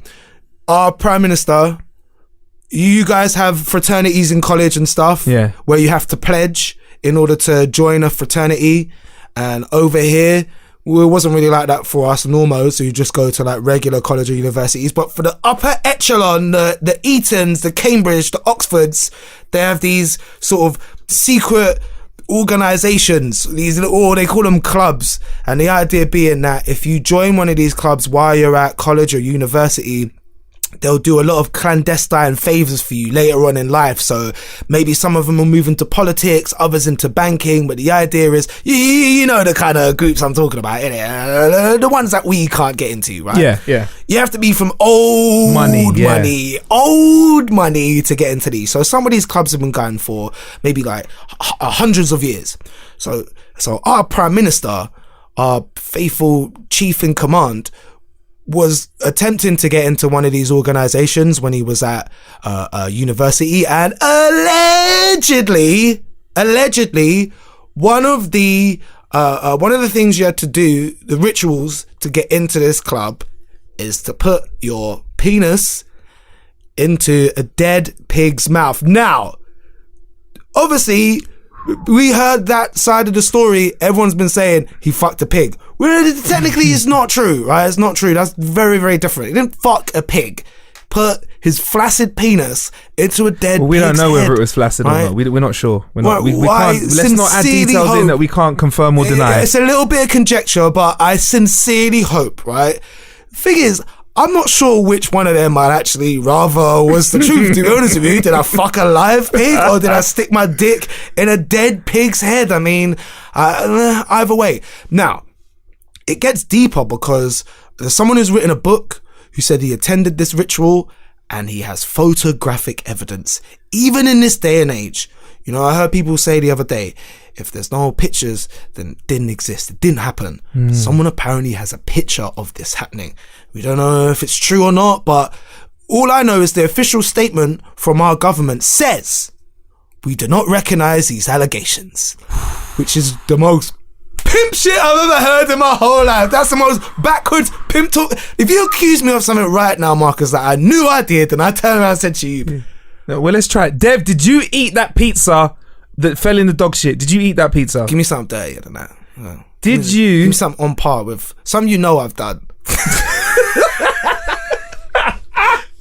our Prime Minister, you guys have fraternities in college and stuff, where you have to pledge in order to join a fraternity. And over here, it wasn't really like that for us normals, so you just go to like regular college or universities. But for the upper echelon, the Etons, the Cambridge, the Oxfords, they have these sort of secret organizations, they call them clubs, and the idea being that if you join one of these clubs while you're at college or university, they'll do a lot of clandestine favors for you later on in life. So maybe some of them will move into politics, others into banking, but the idea is, you know the kind of groups I'm talking about, innit? The ones that we can't get into, right? Yeah. You have to be from old money to get into these. So some of these clubs have been going for maybe like hundreds of years. So our Prime Minister, our faithful chief in command, was attempting to get into one of these organizations when he was at university, and allegedly one of the things you had to do, the rituals to get into this club, is to put your penis into a dead pig's mouth. Now, obviously, we heard that side of the story. Everyone's been saying he fucked a pig. Well, technically it's not true, right? It's not true. That's very, very different. He didn't fuck a pig. Put his flaccid penis into a dead pig's we don't know head, whether it was flaccid or not. We're not sure. We can't, let's not add sincerely details hope, in that we can't confirm or deny. It's a little bit of conjecture, but I sincerely hope, right? Thing is, I'm not sure which one of them I'd actually rather was the truth, to be honest with you. Did I fuck a live pig or did I stick my dick in a dead pig's head? I mean, either way. Now, it gets deeper because there's someone who's written a book who said he attended this ritual and he has photographic evidence. Even in this day and age, You know, I heard people say the other day, if there's no pictures, then it didn't exist. It didn't happen. Someone apparently has a picture of this happening. We don't know if it's true or not, but all I know is the official statement from our government says, we do not recognize these allegations, which is the most pimp shit I've ever heard in my whole life. That's the most backwards pimp talk. If you accuse me of something right now, Marcus, that I knew I did, and I turned around and said to you, well, let's try it. Dev, did you eat that pizza that fell in the dog shit? Did you eat that pizza? give me something dirtier than that. Did you? Give me something on par with something you know I've done.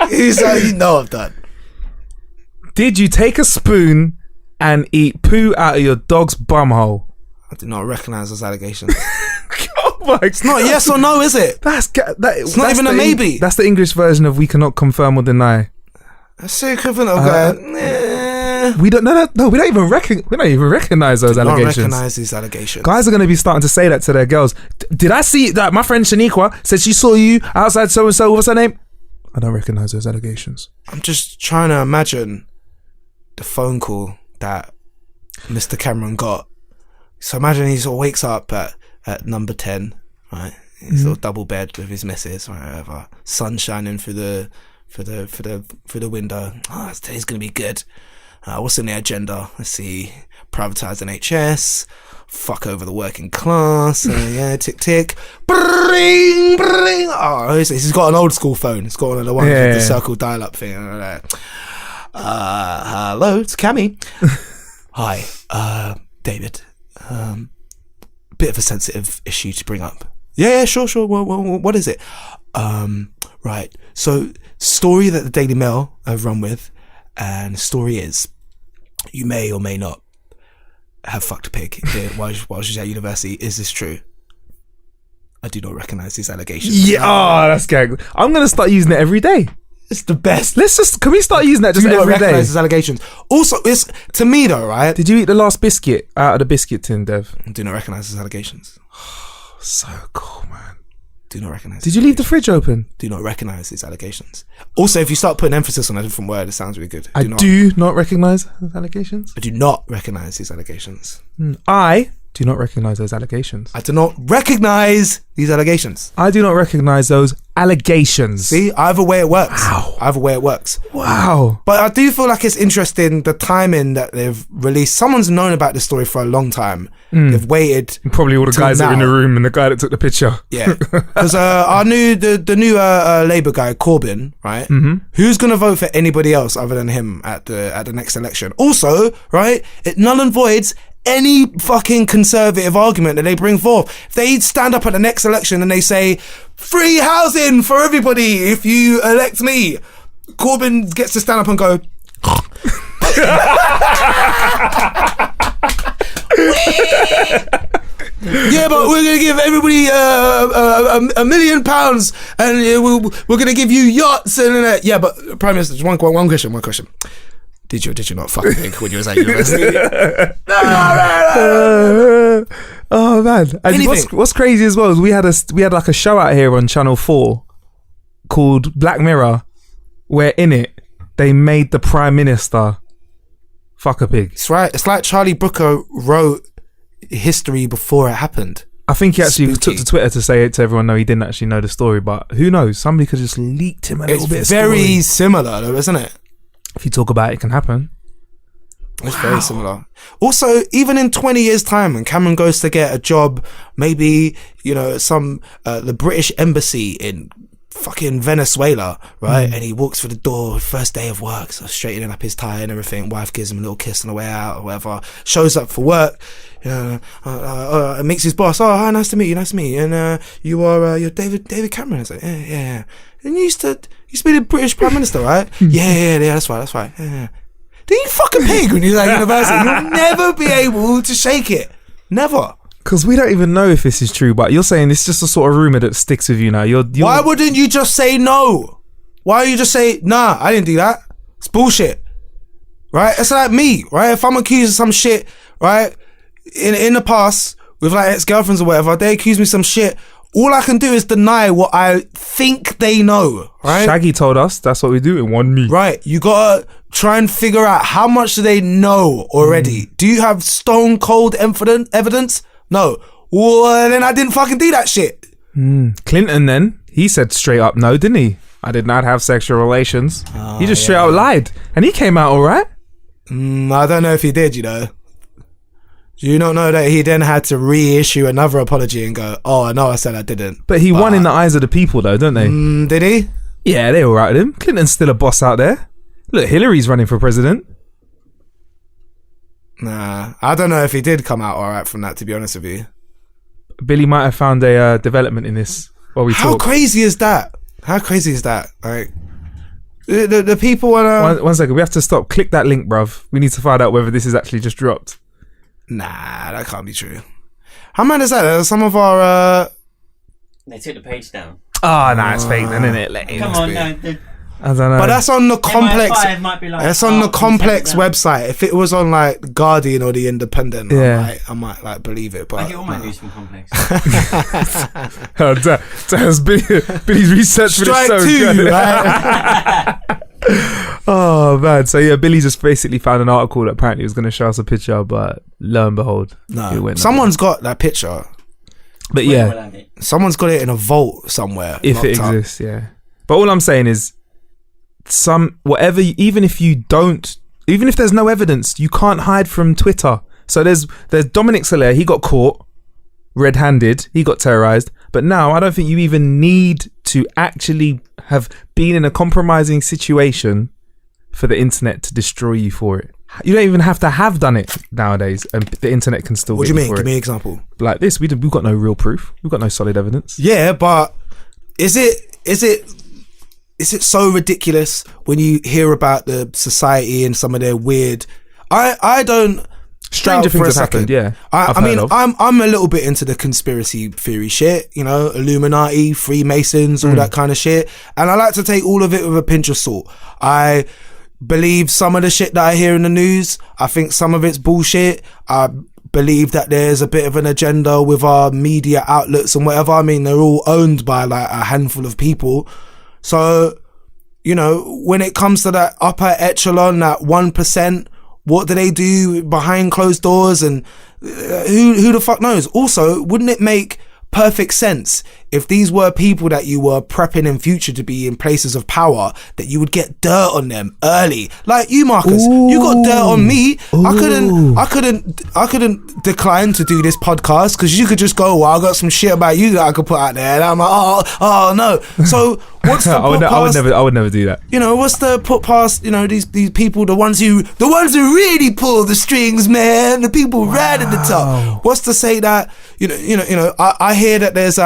You know I've done. Did you take a spoon and eat poo out of your dog's bumhole? I do not recognise those allegations. Oh my It's not yes or no, is it? It's not even a maybe. That's the English version of we cannot confirm or deny. That's the equivalent of going, We don't we don't even recognize those allegations. Don't recognise these allegations. Guys are going to be starting to say that to their girls. Did I see that? My friend Shaniqua said she saw you outside so and so. What's her name? I don't recognise those allegations. I'm just trying to imagine the phone call that Mr. Cameron got. So imagine he sort of wakes up at number 10, right? His little double bed with his missus, right, whatever. Sun shining through the window. Oh, today's gonna be good. What's in the agenda? Let's see. Privatise NHS. Fuck over the working class. Yeah, tick tick. Bring, bring. Oh, he's got an old school phone. He's got one of the ones with the circle dial-up thing. Hello, it's Cammy. Hi, David. Bit of a sensitive issue to bring up. Yeah, sure. What is it? Right. So, story that the Daily Mail have run with, and the story is, you may or may not have fucked a pig while she's at university. Is this true? I do not recognise these allegations. Yeah, that's gang. I'm gonna start using it every day. It's the best. Can we start using that just every day? Recognise these allegations. Also, it's to me though, right? Did you eat the last biscuit out of the biscuit tin, Dev? I do not recognise these allegations. So cool, man. Do not recognise. Did you leave the fridge open? Do not recognise these allegations. Also, if you start putting emphasis on a different word, it sounds really good. I do not recognise those allegations. I do not recognise these allegations. I do not recognise those allegations. I do not recognise these allegations. I do not recognise those allegations. See, either way it works. Wow. Either way it works. Wow. But I do feel like it's interesting the timing that they've released. Someone's known about this story for a long time. They've waited. Probably all the guys that are in the room and the guy that took the picture. Yeah, because the new Labour guy Corbyn, right? Who's gonna vote for anybody else other than him at the next election? Also, right, it null and voids any fucking conservative argument that they bring forth. If they stand up at the next election and they say free housing for everybody if you elect me, Corbyn gets to stand up and go. Yeah, but we're gonna give everybody £1 million, and we're gonna give you yachts and yeah. But Prime Minister, just one question. Did you not fucking think when you was at university? Oh man! And what's crazy as well is we had like a show out here on Channel 4 called Black Mirror, where in it they made the Prime Minister fuck a pig. It's right. It's like Charlie Brooker wrote history before it happened. I think he actually took to Twitter to say it to everyone. No, he didn't actually know the story, but who knows? Somebody could have just leaked him a little bit. It's very similar, though, isn't it? If you talk about it, it can happen. It's very similar. Also, even in 20 years' time, when Cameron goes to get a job, maybe, you know, the British embassy in fucking Venezuela, right? And he walks through the door, first day of work, so straightening up his tie and everything. Wife gives him a little kiss on the way out or whatever. Shows up for work, you know, meets his boss. Oh, hi, nice to meet you. And you're David Cameron. It's like, yeah. And you used to be the British Prime Minister, right? yeah, that's right. Yeah. Do you fucking pig when you're at university? You'll never be able to shake it. Never. Because we don't even know if this is true, but you're saying it's just a sort of rumour that sticks with you now. Why wouldn't you just say no? Why don't you just say, nah, I didn't do that? It's bullshit. Right? It's like me, right? If I'm accused of some shit, right? In the past, with like ex-girlfriends or whatever, they accuse me of some shit. All I can do is deny what I think they know, right? Shaggy told us that's what we do in one meet. Right. You gotta try and figure out how much do they know already. Do you have stone cold evidence? No. Well, then I didn't fucking do that shit. Clinton then, he said straight up no, didn't he? I did not have sexual relations. He just straight out lied. And he came out all right. I don't know if he did, you know. Do you not know that he then had to reissue another apology and go, oh, no, I said I didn't. But he won in the eyes of the people though, don't they? Did he? Yeah, they all right with him. Clinton's still a boss out there. Look, Hillary's running for president. Nah, I don't know if he did come out all right from that, to be honest with you. Billy might have found a development in this while we talk. How crazy is that? Like, the people wanna... One second, we have to stop. Click that link, bruv. We need to find out whether this is actually just dropped. Nah, that can't be true. How mad is that? Some of our... They took the page down. Oh, nah, it's fake then, isn't it? Come on, no. I don't know. But that's on the Complex. Might be like, that's on the Complex website. If it was on like Guardian or the Independent, I might like believe it. But I get all my news from Complex. Oh, Billy's research for this so good. Right? Oh man, so yeah, Billy just basically found an article that apparently was going to show us a picture, but lo and behold, someone's got that picture. But yeah, someone's got it in a vault somewhere if it exists. Yeah, but all I'm saying is, even if there's no evidence, you can't hide from Twitter. So there's Dominic Soler, he got caught red-handed, he got terrorized, but now I don't think you even need to actually have been in a compromising situation for the internet to destroy you for it. You don't even have to have done it nowadays, and the internet can still. What do you mean? Give me an example. Like this, we've got no real proof. We've got no solid evidence. Yeah, but is it so ridiculous when you hear about the society and some of their weird? I don't. Stranger things have happened. Yeah, I'm a little bit into the conspiracy theory shit. You know, Illuminati, Freemasons, all that kind of shit, and I like to take all of it with a pinch of salt. I believe some of the shit that I hear in the news. I think some of it's bullshit. I believe that there's a bit of an agenda with our media outlets and whatever. I mean, they're all owned by like a handful of people. So, you know, when it comes to that upper echelon, that 1%, what do they do behind closed doors? And who the fuck knows? Also, wouldn't it make perfect sense if these were people that you were prepping in future to be in places of power, that you would get dirt on them early? Like you, Marcus, you got dirt on me. I couldn't decline to do this podcast because you could just go, well, I got some shit about you that I could put out there, and I'm like, oh no. So what's the I would never do that. You know, what's the put past, you know, these people, the ones who really pull the strings, man, the people right at the top. What's to say that, you know, I hear that there's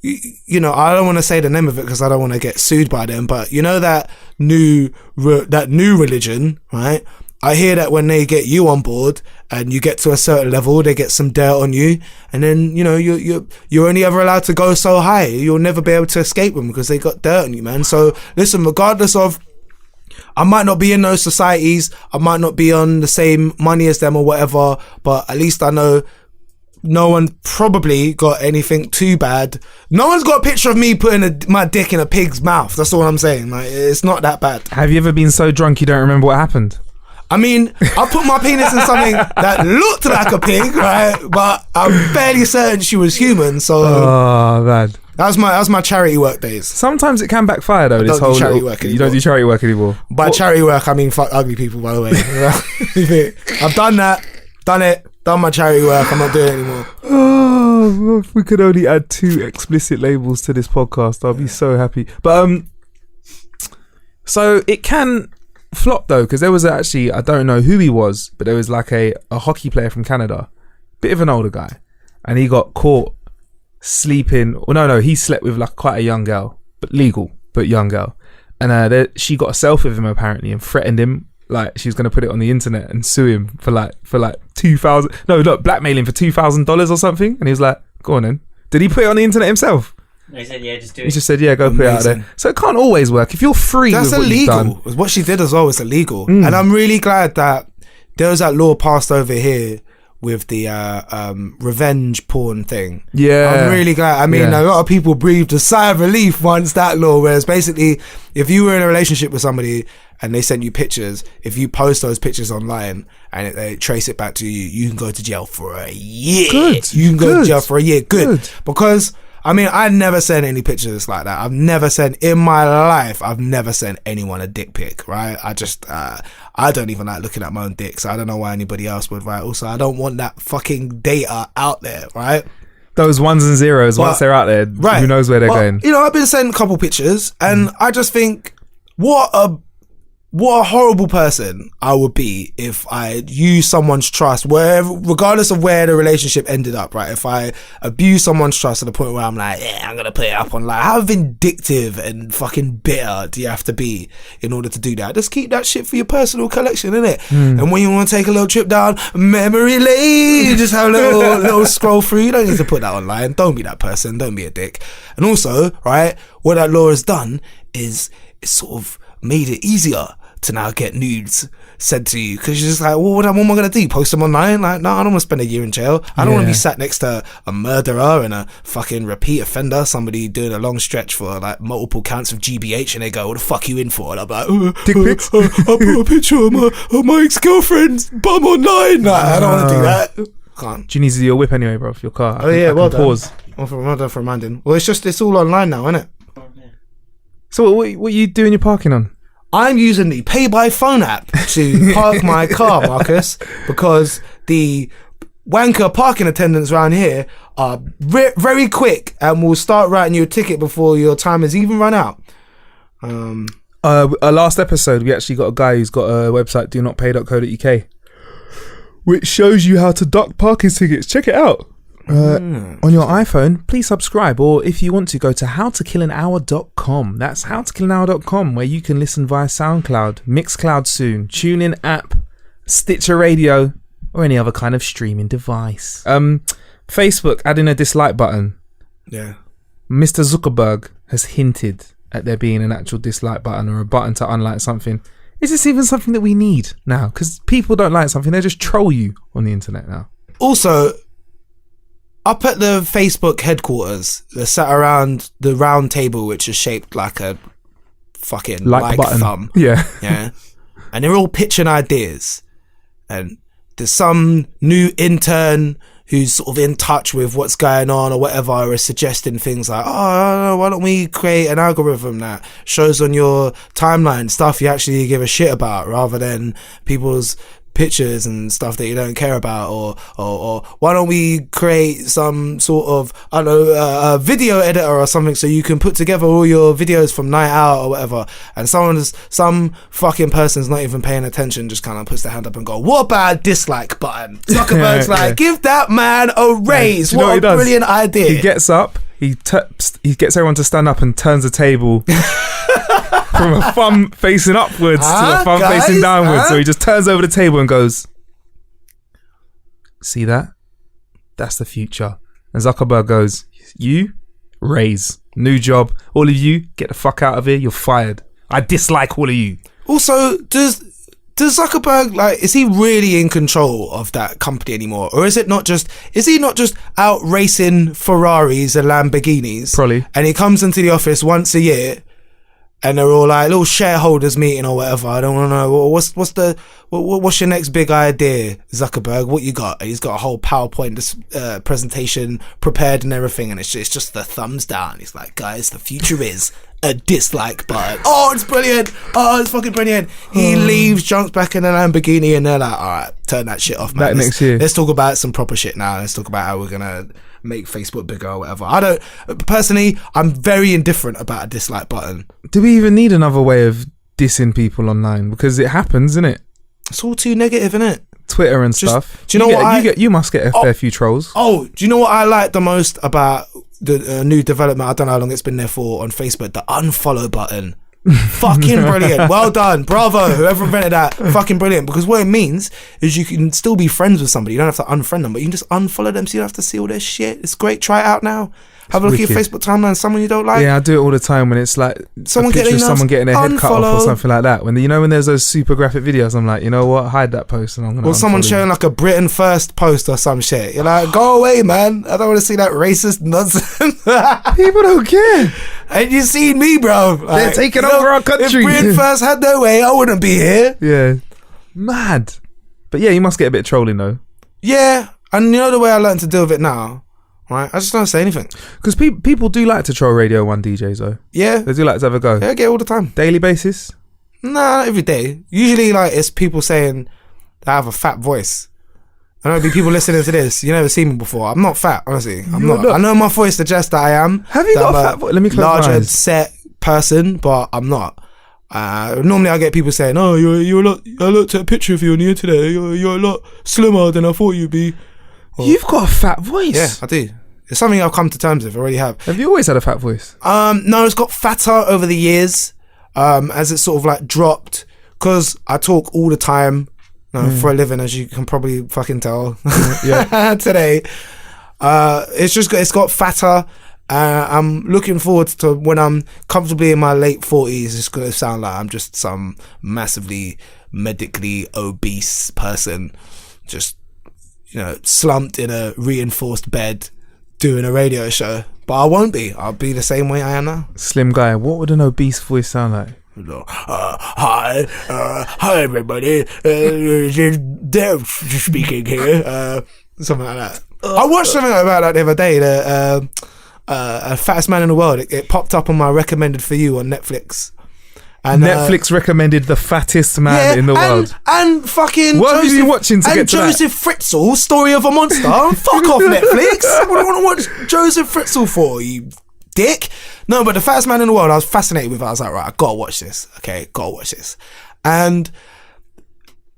you know, I don't want to say the name of it because I don't want to get sued by them, but you know that new religion, right? I hear that when they get you on board and you get to a certain level, they get some dirt on you, and then, you know, you're only ever allowed to go so high. You'll never be able to escape them because they got dirt on you, man. So listen, regardless of, I might not be in those societies, I might not be on the same money as them or whatever, but at least I know no one probably got anything too bad. No one's got a picture of me putting my dick in a pig's mouth. That's all I'm saying. Like, it's not that bad. Have you ever been so drunk you don't remember what happened? I mean, I put my penis in something that looked like a pig, right? But I'm fairly certain she was human. So, oh man, that was my charity work days. Sometimes it can backfire though. This whole charity work anymore. You don't do charity work anymore. By charity work, I mean fuck ugly people. By the way, I've done it. Done my charity work. I'm not doing it anymore. Oh, if we could only add 2 explicit labels to this podcast, I'll be so happy. But so it can flop though, because there was actually, I don't know who he was, but there was like a hockey player from Canada, bit of an older guy, and he got caught sleeping. Well, no, he slept with like quite a young girl, but legal, but young girl, and she got a selfie with him apparently and threatened him. Like she's gonna put it on the internet and sue him for like $2,000. Blackmail him for $2,000 or something. And he was like, "Go on then." Did he put it on the internet himself? He said, "Yeah, just do it." He just said, "Yeah, go put it out there." So it can't always work. If you're free, that's with what illegal. You've done, what she did as well was illegal, and I'm really glad that there was that law passed over here with the revenge porn thing. Yeah. I'm really glad. I mean, a lot of people breathed a sigh of relief once that law, whereas basically, if you were in a relationship with somebody and they sent you pictures, if you post those pictures online and they trace it back to you, you can go to jail for a year. Good. You can go Good. to jail for a year. Good. Good. Because, I mean, I never sent any pictures like that. I've never sent, in my life, I've never sent anyone a dick pic, right? I just, I don't even like looking at my own dick, so I don't know why anybody else would, right? Also, I don't want that fucking data out there, right? Those ones and zeros, once they're out there, right. who knows where they're going? You know, I've been sent a couple pictures, and I just think, what a horrible person I would be if I used someone's trust, regardless of where the relationship ended up, right? If I abuse someone's trust to the point where I'm like, yeah, I'm gonna put it up online. How vindictive and fucking bitter do you have to be in order to do that? Just keep that shit for your personal collection, innit? And when you want to take a little trip down memory lane, you just have a little scroll through. You don't need to put that online. Don't be that person. Don't be a dick. And also, right, what that law has done is it's sort of made it easier to now get nudes sent to you, because you're just like, well, what am I gonna do? Post them online? Like, no, I don't want to spend a year in jail. I don't want to be sat next to a murderer and a fucking repeat offender, somebody doing a long stretch for like multiple counts of GBH, and they go, what the fuck you in for? And I'm like, Dick pics? I put a picture of my ex-girlfriend's bum online. Like, I don't want to do that. Can't. Do you need to do your whip anyway, bro, for your car? Well done. Pause. Well done for reminding. Well, it's all online now, isn't it? So what you doing your parking on? I'm using the pay by phone app to park my car, Marcus, because the wanker parking attendants around here are very quick and will start writing you a ticket before your time has even run out. Our last episode, we actually got a guy who's got a website, donotpay.co.uk, which shows you how to duck parking tickets. Check it out. On your iPhone, please subscribe, or if you want to, go to howtokillanhour.com. That's howtokillanhour.com, where you can listen via SoundCloud, Mixcloud soon, TuneIn app, Stitcher Radio, or any other kind of streaming device. Facebook, add in a dislike button. Yeah. Mr. Zuckerberg has hinted at there being an actual dislike button or a button to unlike something. Is this even something that we need now? Because people don't like something, they just troll you on the internet now. Also, up at the Facebook headquarters, they're sat around the round table, which is shaped like a fucking like thumb. Yeah. Yeah. And they're all pitching ideas. And there's some new intern who's sort of in touch with what's going on or whatever, is suggesting things like, oh, why don't we create an algorithm that shows on your timeline stuff you actually give a shit about, rather than people's pictures and stuff that you don't care about, or why don't we create some sort of, I don't know, a video editor or something, so you can put together all your videos from night out or whatever. And some fucking person's not even paying attention, just kind of puts their hand up and go, what about a dislike button? Zuckerberg's like, give that man a raise. Yeah. What a brilliant idea. He gets up, he gets everyone to stand up and turns the table from a thumb facing upwards to a thumb facing downwards. So he just turns over the table and goes, see that? That's the future. And Zuckerberg goes, you? Raise. New job. All of you, get the fuck out of here. You're fired. I dislike all of you. Also, does Zuckerberg, like, is he really in control of that company anymore? Or is he not just out racing Ferraris and Lamborghinis? Probably. And he comes into the office once a year and they're all like, little shareholders meeting or whatever. I don't want to know. What's your next big idea, Zuckerberg? What you got? And he's got a whole PowerPoint presentation prepared and everything. And it's just the thumbs down. He's like, guys, the future is a dislike button. Oh, it's brilliant. Oh, it's fucking brilliant. He leaves, jumps back in a Lamborghini, and they're like, all right, turn that shit off, man. Next year. Let's talk about some proper shit now. Let's talk about how we're going to make Facebook bigger or whatever. Personally, I'm very indifferent about a dislike button. Do we even need another way of dissing people online? Because it happens, isn't it? It's all too negative, isn't it? Twitter and stuff. Do you know what you must get a fair few trolls. Oh, do you know what I like the most about the new development? I don't know how long it's been there for on Facebook. The unfollow button. Fucking brilliant. Well done. Bravo. Whoever invented that. Fucking brilliant. Because what it means is you can still be friends with somebody. You don't have to unfriend them, but you can just unfollow them so you don't have to see all their shit. It's great. Try it out now. Have a look at your Facebook timeline. Someone you don't like. Yeah, I do it all the time when it's like someone a picture of someone getting their head cut off or something like that. When when there's those super graphic videos, I'm like, you know what? Hide that post, and I'm gonna. Or someone sharing like a Britain First post or some shit. You're like, go away, man. I don't want to see that racist nonsense. People don't care. And you seen me, bro. Like, they're taking over our country. If Britain First had their way, I wouldn't be here. Yeah, mad. But yeah, you must get a bit of trolling though. Yeah, and you know the way I learned to deal with it now. Right, I just don't say anything. Because people do like to troll Radio 1 DJs though. Yeah. They do like to have a go. Yeah, I get it all the time. Daily basis? Nah, every day. Usually like it's people saying that I have a fat voice. I know there'll be people listening to this. You never seen me before. I'm not fat, honestly. I'm not. I know my voice suggests that I am. Have you got a fat voice? Let me close my eyes. Larger set person, but I'm not. Normally I get people saying, oh, you're a lot, I looked at a picture of you on the internet. You're a lot slimmer than I thought you'd be. You've got a fat voice. Yeah, I do. It's something I've come to terms with. I already have. Have you always had a fat voice? No, it's got fatter over the years, as it sort of like dropped. Because I talk all the time for a living, as you can probably fucking tell. Yeah. Today, it's got fatter. I'm looking forward to when I'm comfortably in my late 40s. It's gonna sound like I'm just some massively medically obese person, just slumped in a reinforced bed doing a radio show. But I won't be. I'll be the same way I am now. Slim guy. What would an obese voice sound like? Hi everybody. Dev speaking here. Something like that. I watched something about that the other day. Fattest Man in the World. It popped up on my recommended for you on Netflix. And Netflix recommended the fattest man in the world. And fucking what have you been watching to get to Joseph Fritzl, Story of a Monster. Fuck off, Netflix. What do you want to watch Joseph Fritzl for, you dick? No, but the fattest man in the world, I was fascinated with it. I was like, right, I gotta watch this. Okay, gotta watch this. And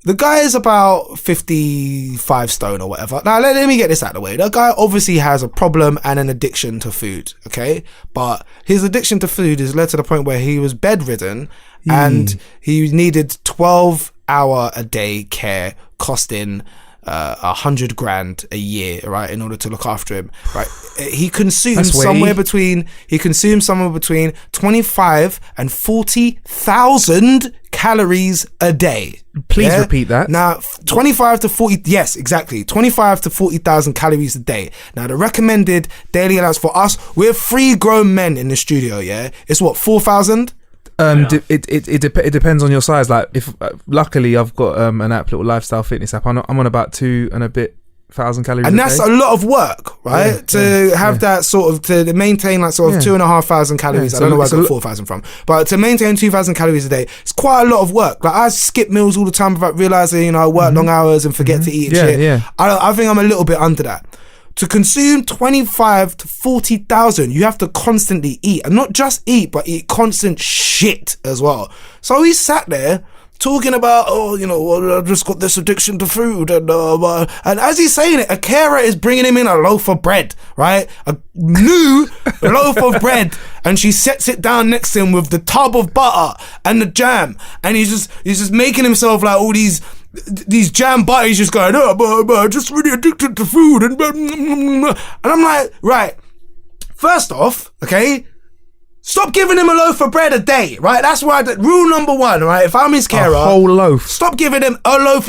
the guy is about 55 stone or whatever. Now, let me get this out of the way. The guy obviously has a problem and an addiction to food, okay? But his addiction to food has led to the point where he was bedridden and he needed 12-hour a day care costing $100,000 a year, right, in order to look after him, right? He consumes somewhere between 25 and 40,000 calories a day. Please repeat that. Now, 25 to 40, yes, exactly. 25 to 40,000 calories a day. Now, the recommended daily allowance for us, we're 3 grown men in the studio, yeah? It's what, 4,000? It depends on your size. Like, if luckily I've got an app, little lifestyle fitness app. I'm on about 2 and a bit thousand calories, and that's a lot of work, right? Yeah, to have that sort of to maintain like sort of 2,500 calories. I don't know where I got 4,000 from, but to maintain 2,000 calories a day, it's quite a lot of work. Like I skip meals all the time without realizing, I work long hours and forget to eat and shit. Yeah. I think I'm a little bit under that. To consume 25 to 40,000, you have to constantly eat, and not just eat, but eat constant shit as well. So he sat there talking about, I've just got this addiction to food, and as he's saying it, a carer is bringing him in a loaf of bread, right? A new loaf of bread, and she sets it down next to him with the tub of butter and the jam, and he's just making himself like all these jam butties, just going, but just really addicted to food, and I'm like, right, first off, okay, stop giving him a loaf of bread a day, right? That's why rule number 1, right? If I'm his carer, a whole loaf. Stop giving him a loaf.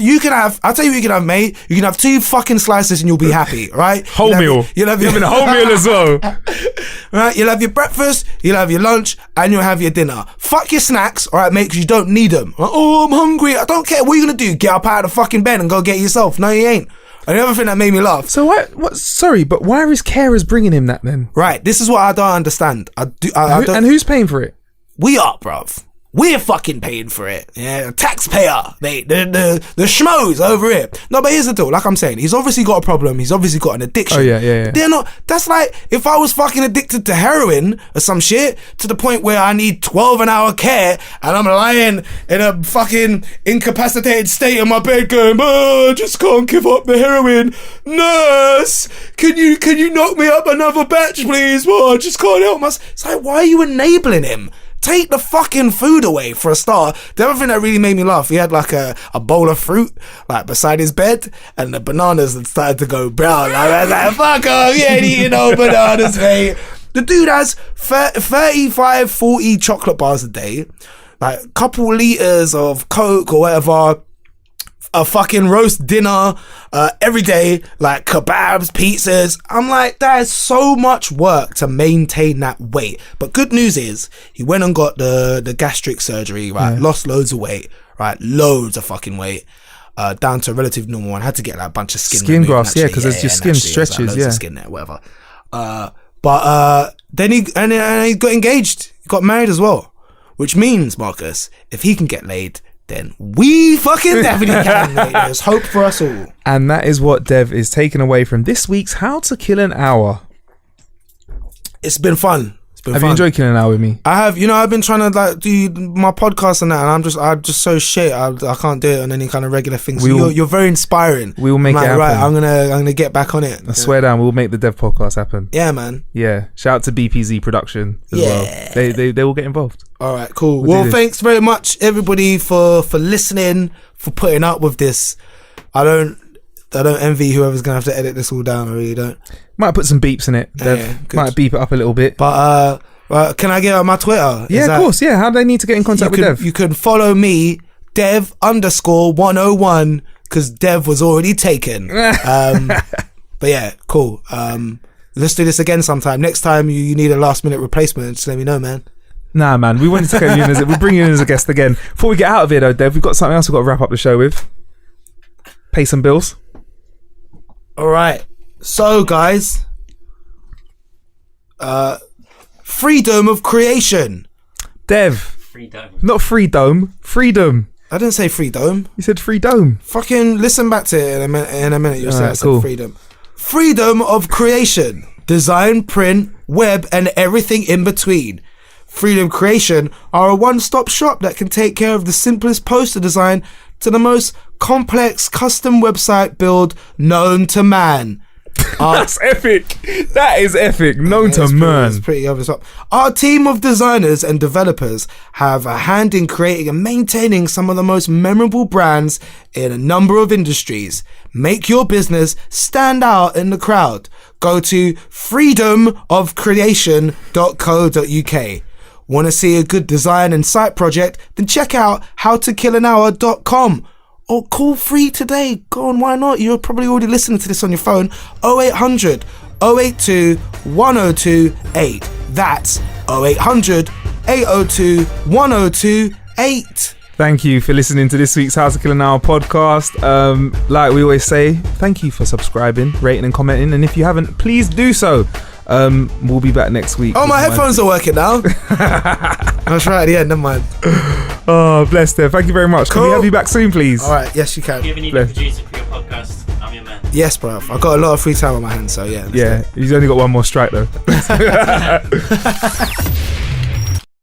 I'll tell you what you can have, mate. You can have 2 fucking slices and you'll be happy, right? Whole meal. You're having a whole meal as well. Right? You'll have your breakfast, you'll have your lunch, and you'll have your dinner. Fuck your snacks, all right, mate, because you don't need them. Like, I'm hungry. I don't care. What are you going to do? Get up out of the fucking bed and go get it yourself? No, you ain't. And the other thing that made me laugh. So but why are his carers bringing him that then? Right, this is what I don't understand. And who's paying for it? We are, bruv. We're fucking paying for it. Yeah, taxpayer, mate. The schmoes over here. No, but here's the deal. Like I'm saying, he's obviously got a problem. He's obviously got an addiction. Oh, yeah. They're not. That's like if I was fucking addicted to heroin or some shit to the point where I need 12 an hour care and I'm lying in a fucking incapacitated state in my bed going, I just can't give up the heroin. Nurse, can you knock me up another batch, please? I just can't help myself. It's like, why are you enabling him Take the fucking food away for a start. The other thing that really made me laugh, he had like a bowl of fruit like beside his bed, and the bananas had started to go brown. I was like, fuck off, you ain't eating no bananas, mate. The dude has 35, 40 chocolate bars a day, like a couple litres of Coke or whatever, a fucking roast dinner every day, like kebabs, pizzas. I'm like, that is so much work to maintain that weight. But good news is, he went and got the gastric surgery, right? Lost loads of weight, right? Loads of fucking weight. Down to a relative normal one. Had to get like a bunch of skin grafts, yeah, because as your skin stretches, like loads of skin there, whatever. But then he got engaged. He got married as well, which means, Marcus, if he can get laid, then we fucking definitely can, mate. There's hope for us all. And that is what Dev is taking away from this week's How to Kill an Hour. It's been fun. Have you enjoyed killing an hour with me? I have. You know, I've been trying to like do my podcast and that, and I'm just so shit. I can't do it on any kind of regular thing. So you're very inspiring. We will make it happen. Right, I'm gonna get back on it. I swear down, we'll make the Dev podcast happen. Yeah, man. Yeah. Shout out to BPZ Production as well. They will get involved. All right, cool. Well, thanks very much everybody for listening, for putting up with this. I don't envy whoever's gonna have to edit this all down. I really don't. Might put some beeps in it. Dev. Might beep it up a little bit. But can I get out my Twitter? Yeah, of course. Yeah. How do they need to get in contact with Dev? You can follow me, Dev_101, because Dev was already taken. But yeah, cool. Let's do this again sometime. Next time you need a last minute replacement, just let me know, man. Nah, man. We wanted to get you in we'll bring you in as a guest again. Before we get out of here though, Dev, we've got something else we've got to wrap up the show with. Pay some bills. All right. So, guys, freedom of creation. Dev. Freedom. Not freedom. Freedom. I didn't say freedom. You said freedom. Fucking listen back to it in a minute. You'll say I said cool. freedom. Freedom of creation. Design, print, web, and everything in between. Freedom Creation are a one-stop shop that can take care of the simplest poster design to the most complex custom website build known to man. That's epic. That is epic. Known to man. It's pretty obvious. Our team of designers and developers have a hand in creating and maintaining some of the most memorable brands in a number of industries. Make your business stand out in the crowd. Go to freedomofcreation.co.uk. Want to see a good design and site project? Then check out howtokillanhour.com. Or call free today. Go on, why not? You're probably already listening to this on your phone. 0800 082 1028. That's 0800 802 1028. Thank you for listening to this week's How to Kill an Hour podcast. Like we always say, thank you for subscribing, rating and commenting. And if you haven't, please do so. We'll be back next week. Oh, my headphones are working now. That's right at the end, never mind. Oh, bless them. Thank you very much. Cool. Can we have you back soon, please? All right, yes, you can. If you ever need a producer for your podcast, I'm your man. Yes, bruv. I've got a lot of free time on my hands, so yeah. Yeah, he's only got one more strike though.